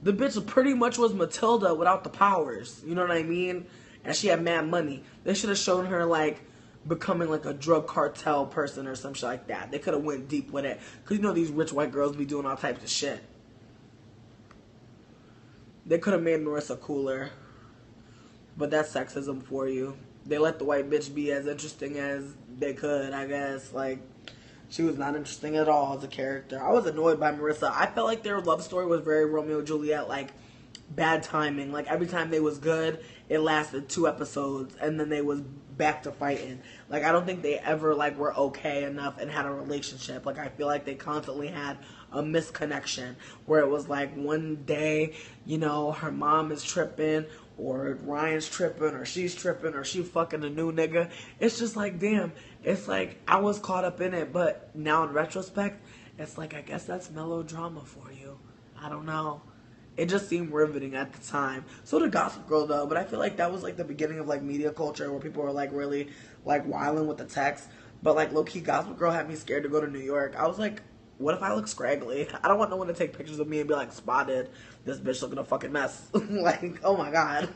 The bitch pretty much was Matilda without the powers. You know what I mean? And she had mad money. They should have shown her, like, becoming, like, a drug cartel person or some shit like that. They could have went deep with it. Because, you know, these rich white girls be doing all types of shit. They could have made Marissa cooler. But that's sexism for you. They let the white bitch be as interesting as they could, I guess. Like, she was not interesting at all as a character. I was annoyed by Marissa. I felt like their love story was very Romeo and Juliet, like, bad timing. Like, every time they was good, it lasted 2 episodes, and then they was back to fighting. Like, I don't think they ever, like, were okay enough and had a relationship. Like, I feel like they constantly had a misconnection where it was like one day, you know, her mom is tripping, or Ryan's tripping, or she's tripping, or she fucking a new nigga. It's just like, damn, it's like I was caught up in it, but now in retrospect, it's like, I guess that's melodrama for you. I don't know. It just seemed riveting at the time. So did Gossip Girl though, but I feel like that was like the beginning of like media culture where people were like really like wilding with the text. But like low-key, Gossip Girl had me scared to go to New York. I was like, what if I look scraggly? I don't want no one to take pictures of me and be like, spotted, this bitch looking a fucking mess. Like, oh my god.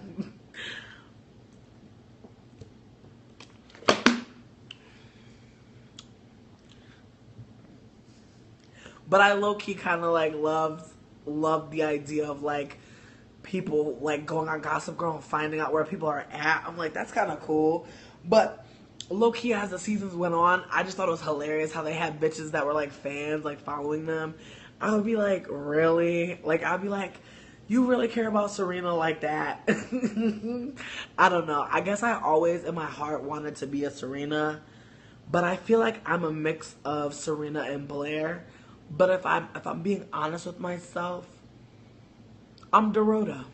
But I low-key kind of like loved the idea of like people like going on Gossip Girl and finding out where people are at. I'm like, that's kind of cool. But low-key, as the seasons went on, I just thought it was hilarious how they had bitches that were like fans, like following them. I would be like, really? Like, I'd be like, you really care about Serena like that? I don't know. I guess I always in my heart wanted to be a Serena, but I feel like I'm a mix of Serena and Blair. But if I'm being honest with myself, I'm Dorota.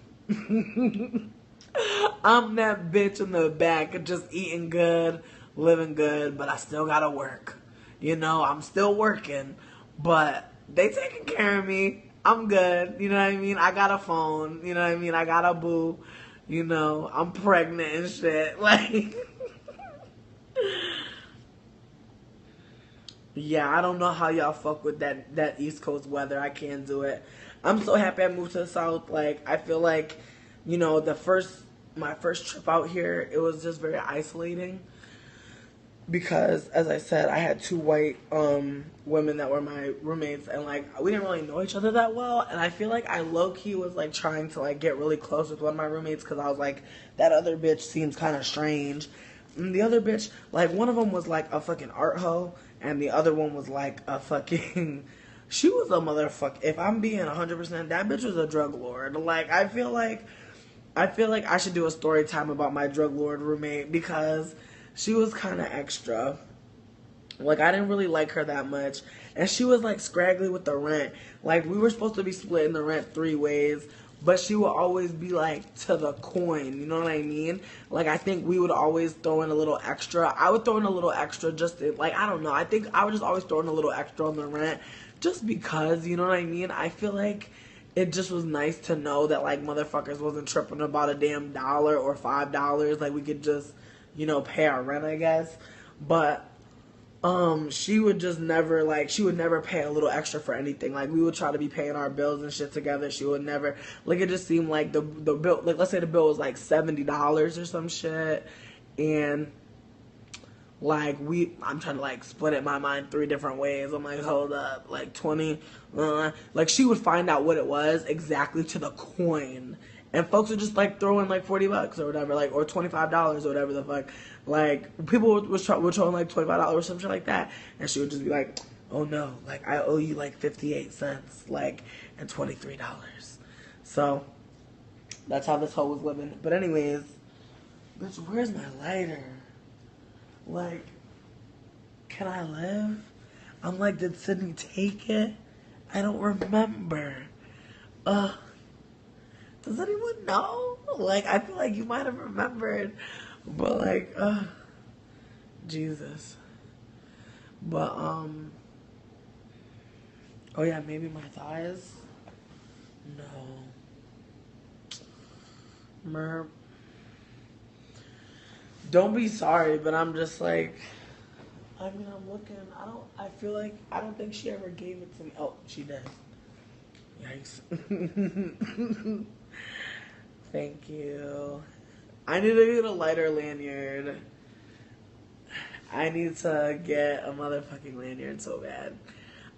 I'm that bitch in the back just eating good, living good, but I still gotta work. You know, I'm still working, but they taking care of me. I'm good. You know what I mean? I got a phone. You know what I mean? I got a boo. You know, I'm pregnant and shit. Like, yeah, I don't know how y'all fuck with that East Coast weather. I can't do it. I'm so happy I moved to the South. Like, I feel like, you know, my first trip out here, it was just very isolating. Because, as I said, I had 2 white women that were my roommates, and like we didn't really know each other that well. And I feel like I low key was like trying to like get really close with one of my roommates because I was like, that other bitch seems kind of strange. And the other bitch, like one of them was like a fucking art hoe, and the other one was like a fucking. She was a motherfucker. If I'm being 100%, that bitch was a drug lord. Like I feel like I should do a story time about my drug lord roommate because she was kind of extra. Like, I didn't really like her that much. And she was, like, scraggly with the rent. Like, we were supposed to be splitting the rent 3 ways. But she would always be, like, to the coin. You know what I mean? Like, I think we would always throw in a little extra. I would throw in a little extra just to, like, I don't know. I think I would just always throw in a little extra on the rent. Just because, you know what I mean? I feel like it just was nice to know that, like, motherfuckers wasn't tripping about a damn $1 or $5. Like, we could just, you know, pay our rent, I guess. But she would just never, like, she would never pay a little extra for anything. Like, we would try to be paying our bills and shit together. She would never, like, it just seemed like the bill, like, let's say the bill was like $70 or some shit, and like I'm trying to like split it in my mind 3 different ways. I'm like, hold up, like 20, like she would find out what it was exactly to the coin. And folks would just like throw in like $40 or whatever, like, or $25 or whatever the fuck. Like, people would throw in like $25 or some shit like that. And she would just be like, oh no, like I owe you like 58 cents, like, and $23. So that's how this hoe was living. But anyways, bitch, where's my lighter? Like, can I live? I'm like, did Sydney take it? I don't remember. Does anyone know? Like, I feel like you might have remembered. But, like, Jesus. But, oh yeah, maybe my thighs? No. Merp. Don't be sorry, but I'm just like, I mean, I'm looking, I don't think she ever gave it to me. Oh, she did. Yikes. Thank you. I need to get a lighter lanyard. I need to get a motherfucking lanyard so bad.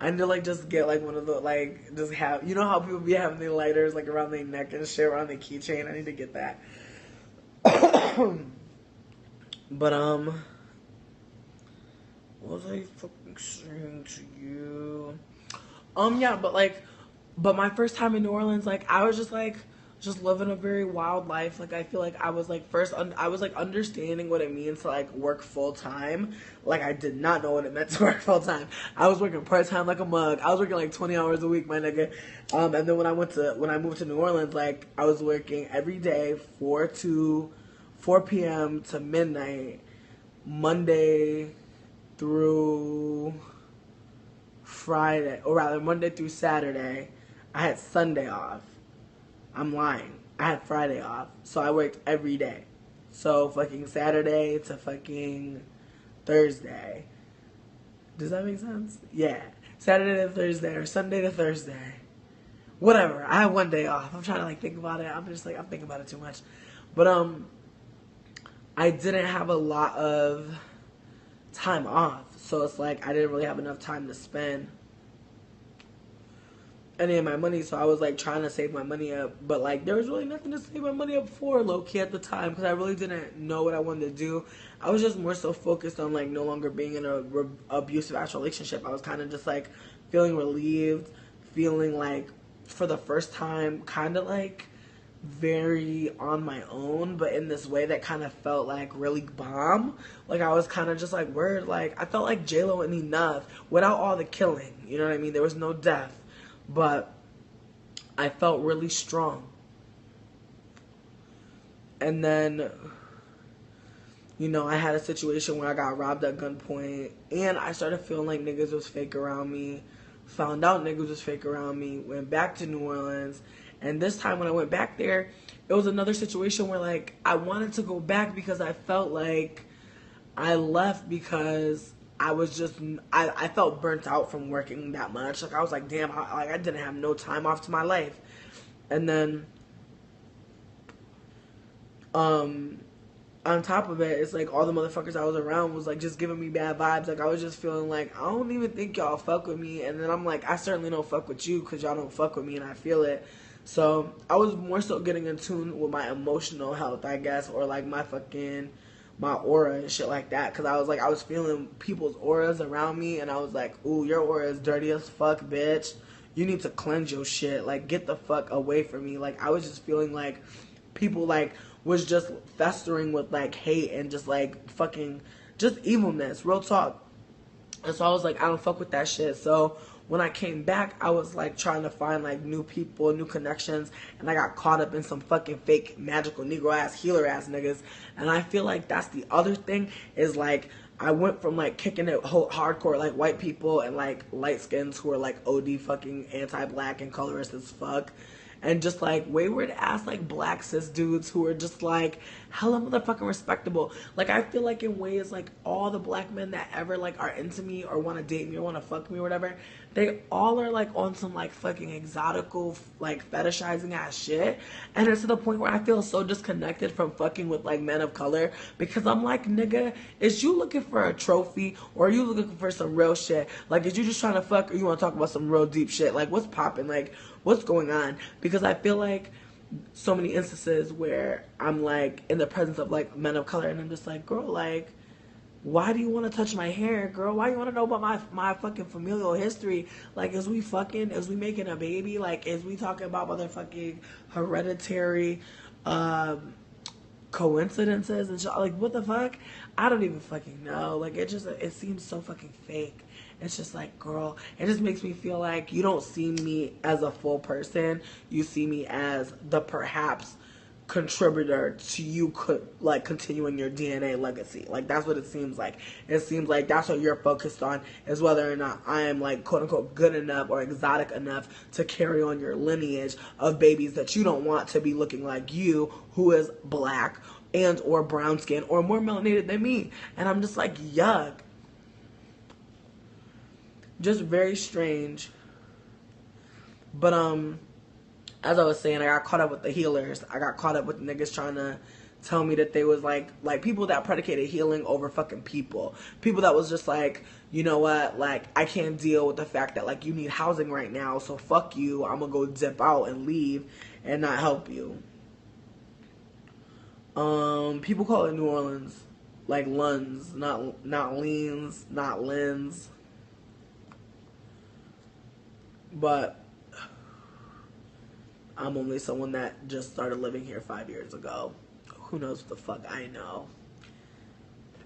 I need to like just get like one of the like just have, you know how people be having the lighters like around their neck and shit, around their keychain. I need to get that. But, what was I fucking saying to you? Yeah, but my first time in New Orleans, like, I was just living a very wild life. Like, I feel like I was like I was like understanding what it means to like work full time. Like, I did not know what it meant to work full time. I was working part time like a mug. I was working like 20 hours a week, my nigga. And then when I moved to New Orleans, like, I was working every day 4 p.m. to midnight, Monday through Friday, or rather Monday through Saturday. I had Sunday off. I'm lying. I had Friday off. So I worked every day. So fucking Saturday to fucking Thursday. Does that make sense? Yeah. Saturday to Thursday or Sunday to Thursday. Whatever. I had one day off. I'm trying to like think about it. I'm thinking about it too much. But I didn't have a lot of time off. So it's like I didn't really have enough time to spend any of my money, so I was like trying to save my money up, but like there was really nothing to save my money up for, low-key, at the time, because I really didn't know what I wanted to do. I was just more so focused on like no longer being in a abusive ass relationship. I was kind of just like feeling relieved, feeling like for the first time kind of like very on my own, but in this way that kind of felt like really bomb. Like I was kind of just like word, like I felt like J-Lo and Enough without all the killing, you know what I mean? There was no death. But I felt really strong. And then, you know, I had a situation where I got robbed at gunpoint. And I started feeling like niggas was fake around me. Found out niggas was fake around me. Went back to New Orleans. And this time when I went back there, it was another situation where, like, I wanted to go back because I felt like I left because I was just, I felt burnt out from working that much. Like, I was like, damn, I didn't have no time off to my life. And then, on top of it, it's like all the motherfuckers I was around was like just giving me bad vibes. Like, I was just feeling like, I don't even think y'all fuck with me. And then I'm like, I certainly don't fuck with you because y'all don't fuck with me, and I feel it. So I was more so getting in tune with my emotional health, I guess, or like my aura and shit like that, because I was feeling people's auras around me, and I was like, ooh, your aura is dirty as fuck, bitch. You need to cleanse your shit. Like, get the fuck away from me. Like, I was just feeling like people like was just festering with like hate and just like fucking just evilness, real talk. And so I was like, I don't fuck with that shit. So when I came back, I was like trying to find like new people, new connections, and I got caught up in some fucking fake magical Negro ass, healer ass niggas. And I feel like that's the other thing, is like I went from like kicking it hardcore like white people and like light skins who are like OD fucking anti-black and colorist as fuck, and just like wayward ass like black cis dudes who are just like hella motherfucking respectable. Like, I feel like in ways like all the black men that ever like are into me or want to date me or want to fuck me or whatever, they all are like on some like fucking exotical like fetishizing ass shit. And it's to the point where I feel so disconnected from fucking with like men of color, because I'm like, nigga, is you looking for a trophy or are you looking for some real shit? Like, is you just trying to fuck or you want to talk about some real deep shit? Like, what's popping? Like, what's going on? Because I feel like so many instances where I'm like in the presence of like men of color and I'm just like, girl, like, why do you want to touch my hair, girl? Why do you want to know about my fucking familial history? Like, is we fucking, is we making a baby? Like, is we talking about motherfucking hereditary coincidences and shit? Like, what the fuck? I don't even fucking know. Like, it seems so fucking fake. It's just like, girl, it just makes me feel like you don't see me as a full person. You see me as the perhaps contributor to you like continuing your DNA legacy. Like, that's what it seems like. It seems like that's what you're focused on, is whether or not I am like quote unquote good enough or exotic enough to carry on your lineage of babies that you don't want to be looking like you, who is black and or brown skin or more melanated than me. And I'm just like, yuck. Just very strange. But as I was saying, I got caught up with the healers. I got caught up with niggas trying to tell me that they was like people that predicated healing over fucking people. People that was just like, you know what, like, I can't deal with the fact that like you need housing right now, so fuck you, I'm gonna go dip out and leave and not help you. People call it New Orleans, like Luns, not Leans, not Lens, but I'm only someone that just started living here 5 years ago. Who knows what the fuck I know?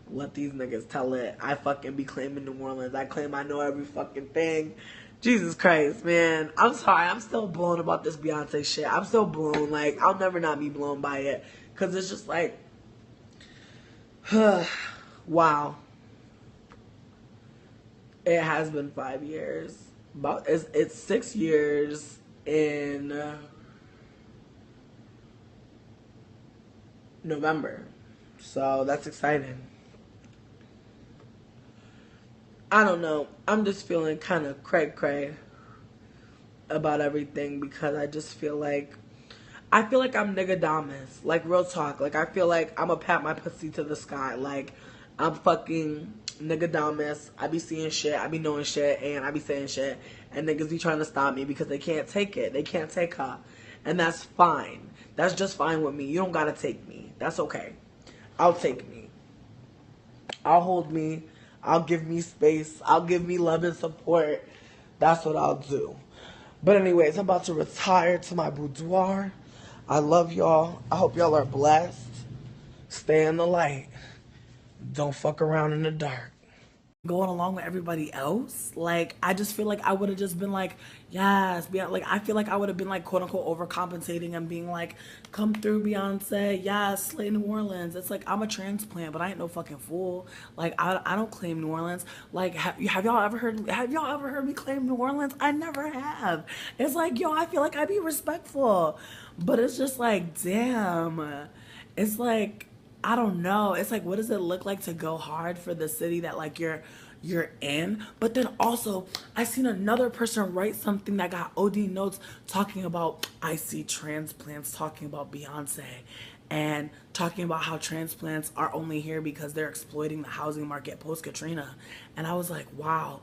Let these niggas tell it. I fucking be claiming New Orleans. I claim I know every fucking thing. Jesus Christ, man. I'm sorry. I'm still blown about this Beyonce shit. I'm still blown. Like, I'll never not be blown by it. Because it's just like, wow. It has been 5 years. It's 6 years in November. So that's exciting. I don't know. I'm just feeling kind of cray-cray about everything because I just feel like I'm nigga-damas. Like, real talk. Like, I feel like I'm gonna pat my pussy to the sky. Like, I'm fucking nigga-damas. I be seeing shit. I be knowing shit. And I be saying shit. And niggas be trying to stop me because they can't take it. They can't take her. And that's fine. That's just fine with me. You don't gotta take me. That's okay. I'll take me. I'll hold me. I'll give me space. I'll give me love and support. That's what I'll do. But anyways, I'm about to retire to my boudoir. I love y'all. I hope y'all are blessed. Stay in the light. Don't fuck around in the dark. Going along with everybody else, like, I just feel like I would have just been like, yes, Beyonce. Like, I feel like I would have been like, quote unquote, overcompensating and being like, come through, Beyonce, yes, slay New Orleans. It's like, I'm a transplant, but I ain't no fucking fool. Like, I don't claim New Orleans. Like, have y'all ever heard me claim New Orleans? I never have. It's like, yo, I feel like I be respectful, but it's just like, damn. It's like, I don't know. It's like, what does it look like to go hard for the city that like you're in? But then also, I seen another person write something that got OD notes talking about, I see transplants talking about Beyonce and talking about how transplants are only here because they're exploiting the housing market post Katrina. And I was like, wow.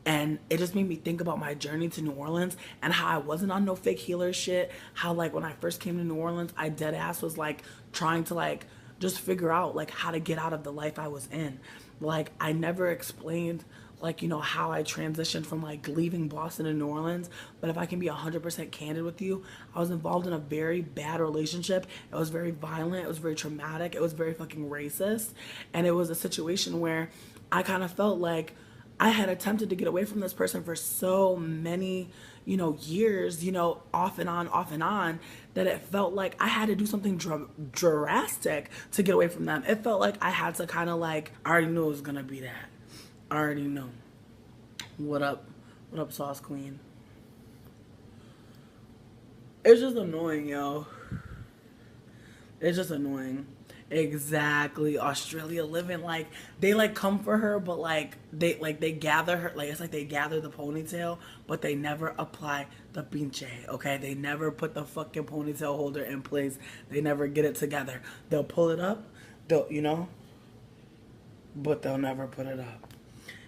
And it just made me think about my journey to New Orleans and how I wasn't on no fake healer shit. How like when I first came to New Orleans, I dead ass was like trying to like just figure out like how to get out of the life I was in. Like, I never explained like, you know, how I transitioned from like leaving Boston to New Orleans. But if I can be 100% candid with you, I was involved in a very bad relationship. It was very violent. It was very traumatic. It was very fucking racist. And it was a situation where I kind of felt like I had attempted to get away from this person for so many, you know, years, you know, off and on, that it felt like I had to do something drastic to get away from them. It felt like I had to kind of like, I already knew it was going to be that. I already know. What up? What up, Sauce Queen? It's just annoying, yo. It's just annoying. Exactly. Australia living like they like come for her, but like they gather her, like it's like they gather the ponytail, but they never apply the pinche. Okay, they never put the fucking ponytail holder in place. They never get it together. They'll pull it up, they'll, you know, but they'll never put it up.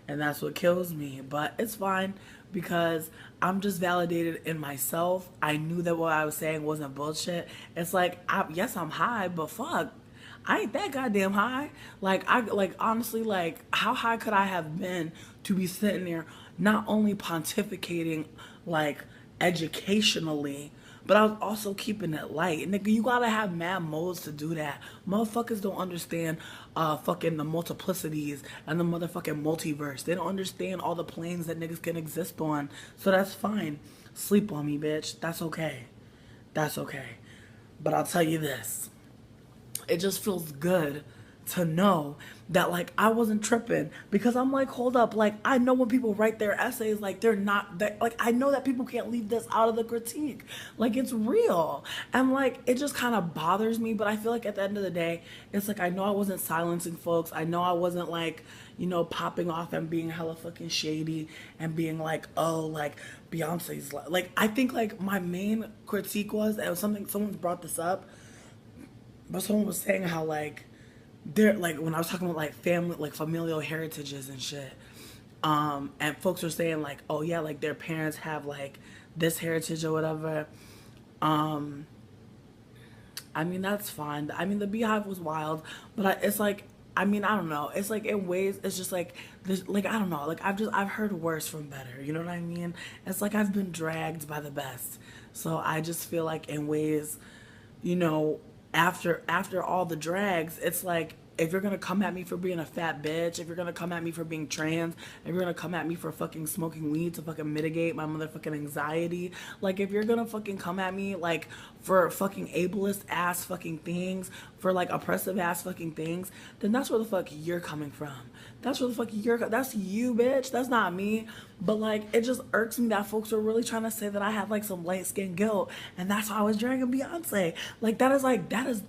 And that's what kills me. But it's fine because I'm just validated in myself. I knew that what I was saying wasn't bullshit. It's like, yes, I'm high, but fuck, I ain't that goddamn high. Like, honestly, like, how high could I have been to be sitting there not only pontificating, like, educationally, but I was also keeping it light. Nigga, you gotta have mad modes to do that. Motherfuckers don't understand fucking the multiplicities and the motherfucking multiverse. They don't understand all the planes that niggas can exist on. So that's fine. Sleep on me, bitch. That's okay. That's okay. But I'll tell you this. It just feels good to know that like I wasn't tripping, because I'm like, hold up, like I know when people write their essays, like they're not that, like I know that people can't leave this out of the critique, like it's real. And like it just kind of bothers me, but I feel like at the end of the day, it's like I know I wasn't silencing folks. I know I wasn't like, you know, popping off and being hella fucking shady and being like, oh, like Beyonce's like I think like my main critique was, and someone's brought this up, but someone was saying how like they're like, when I was talking about like family, like familial heritages and shit, and folks were saying like, oh yeah, like their parents have like this heritage or whatever, I mean, that's fine. I mean, the Beehive was wild, but it's like, I mean, I don't know. It's like in ways, it's just like this. Like I don't know. Like I've heard worse from better. You know what I mean? It's like I've been dragged by the best. So I just feel like in ways, you know, after all the drags, it's like if you're gonna come at me for being a fat bitch, if you're gonna come at me for being trans, if you're gonna come at me for fucking smoking weed to fucking mitigate my motherfucking anxiety, like if you're gonna fucking come at me like for fucking ableist ass fucking things, for like oppressive ass fucking things, then that's where the fuck you're coming from. That's where the fuck that's you, bitch. That's not me. But like, it just irks me that folks are really trying to say that I have like some light skin guilt, and that's why I was dragging Beyonce. Like that is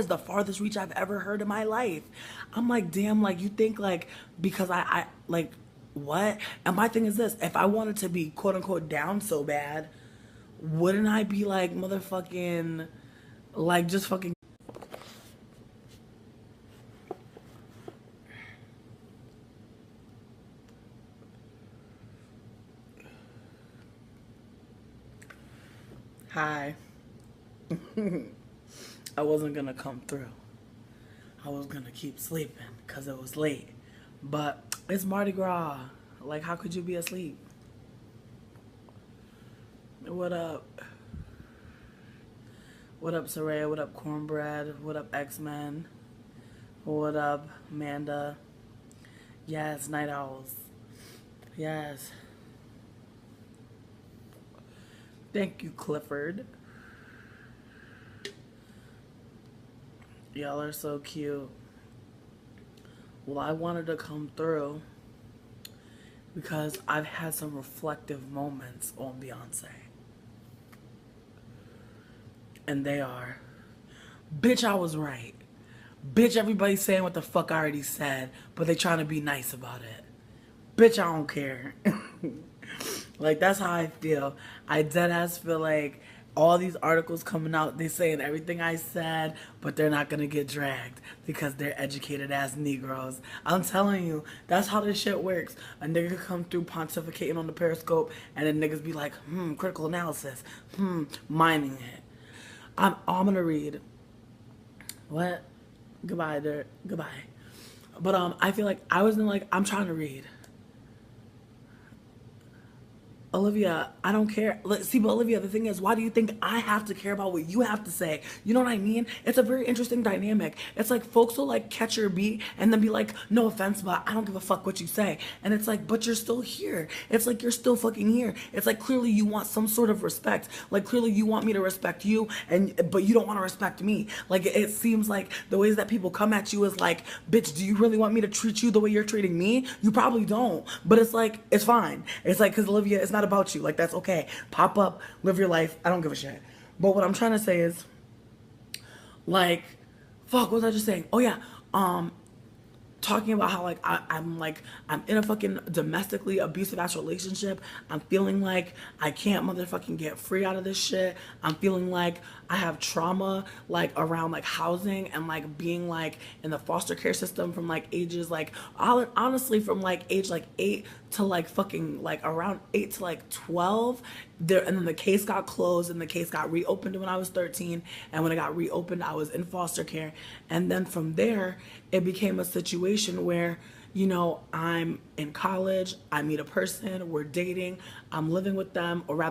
the farthest reach I've ever heard in my life. I'm like, damn, like you think like because I like what? And my thing is this: if I wanted to be quote unquote down so bad, wouldn't I be like motherfucking like just fucking. Hi. I wasn't gonna come through. I was gonna keep sleeping because it was late. But it's Mardi Gras. Like, how could you be asleep? What up? What up, Soraya? What up, Cornbread? What up, X-Men? What up, Amanda? Yes, Night Owls. Yes. Thank you, Clifford. Y'all are so cute. Well, I wanted to come through because I've had some reflective moments on Beyonce. And they are, bitch, I was right. Bitch, everybody's saying what the fuck I already said, but they trying to be nice about it. Bitch, I don't care. Like, that's how I feel. I deadass feel like all these articles coming out, they saying everything I said, but they're not gonna get dragged because they're educated ass Negroes. I'm telling you, that's how this shit works. A nigga come through pontificating on the Periscope, and then niggas be like, critical analysis, mining it. I'm gonna read. What? Goodbye, Dirt. Goodbye. But I feel like I was in like, I'm trying to read. Olivia, I don't care. See, but Olivia, the thing is, why do you think I have to care about what you have to say? You know what I mean? It's a very interesting dynamic. It's like folks will like catch your beat and then be like, no offense, but I don't give a fuck what you say. And it's like, but you're still here. It's like you're still fucking here. It's like clearly you want some sort of respect. Like clearly you want me to respect you, but you don't want to respect me. Like it seems like the ways that people come at you is like, bitch, do you really want me to treat you the way you're treating me? You probably don't. But it's like, it's fine. It's like, because Olivia, it's not about you. Like, that's okay. Pop up, live your life. I don't give a shit. But what I'm trying to say is, like, fuck, what was I just saying? Oh yeah, talking about how like I'm in a fucking domestically abusive ass relationship. I'm feeling like I can't motherfucking get free out of this shit. I'm feeling like I have trauma like around like housing and like being like in the foster care system from like ages like honestly from like age like 8 to like fucking like around 8 to like 12 there, and then the case got closed and the case got reopened when I was 13, and when it got reopened I was in foster care, and then from there it became a situation where, you know, I'm in college, I meet a person, we're dating, I'm living with them, or rather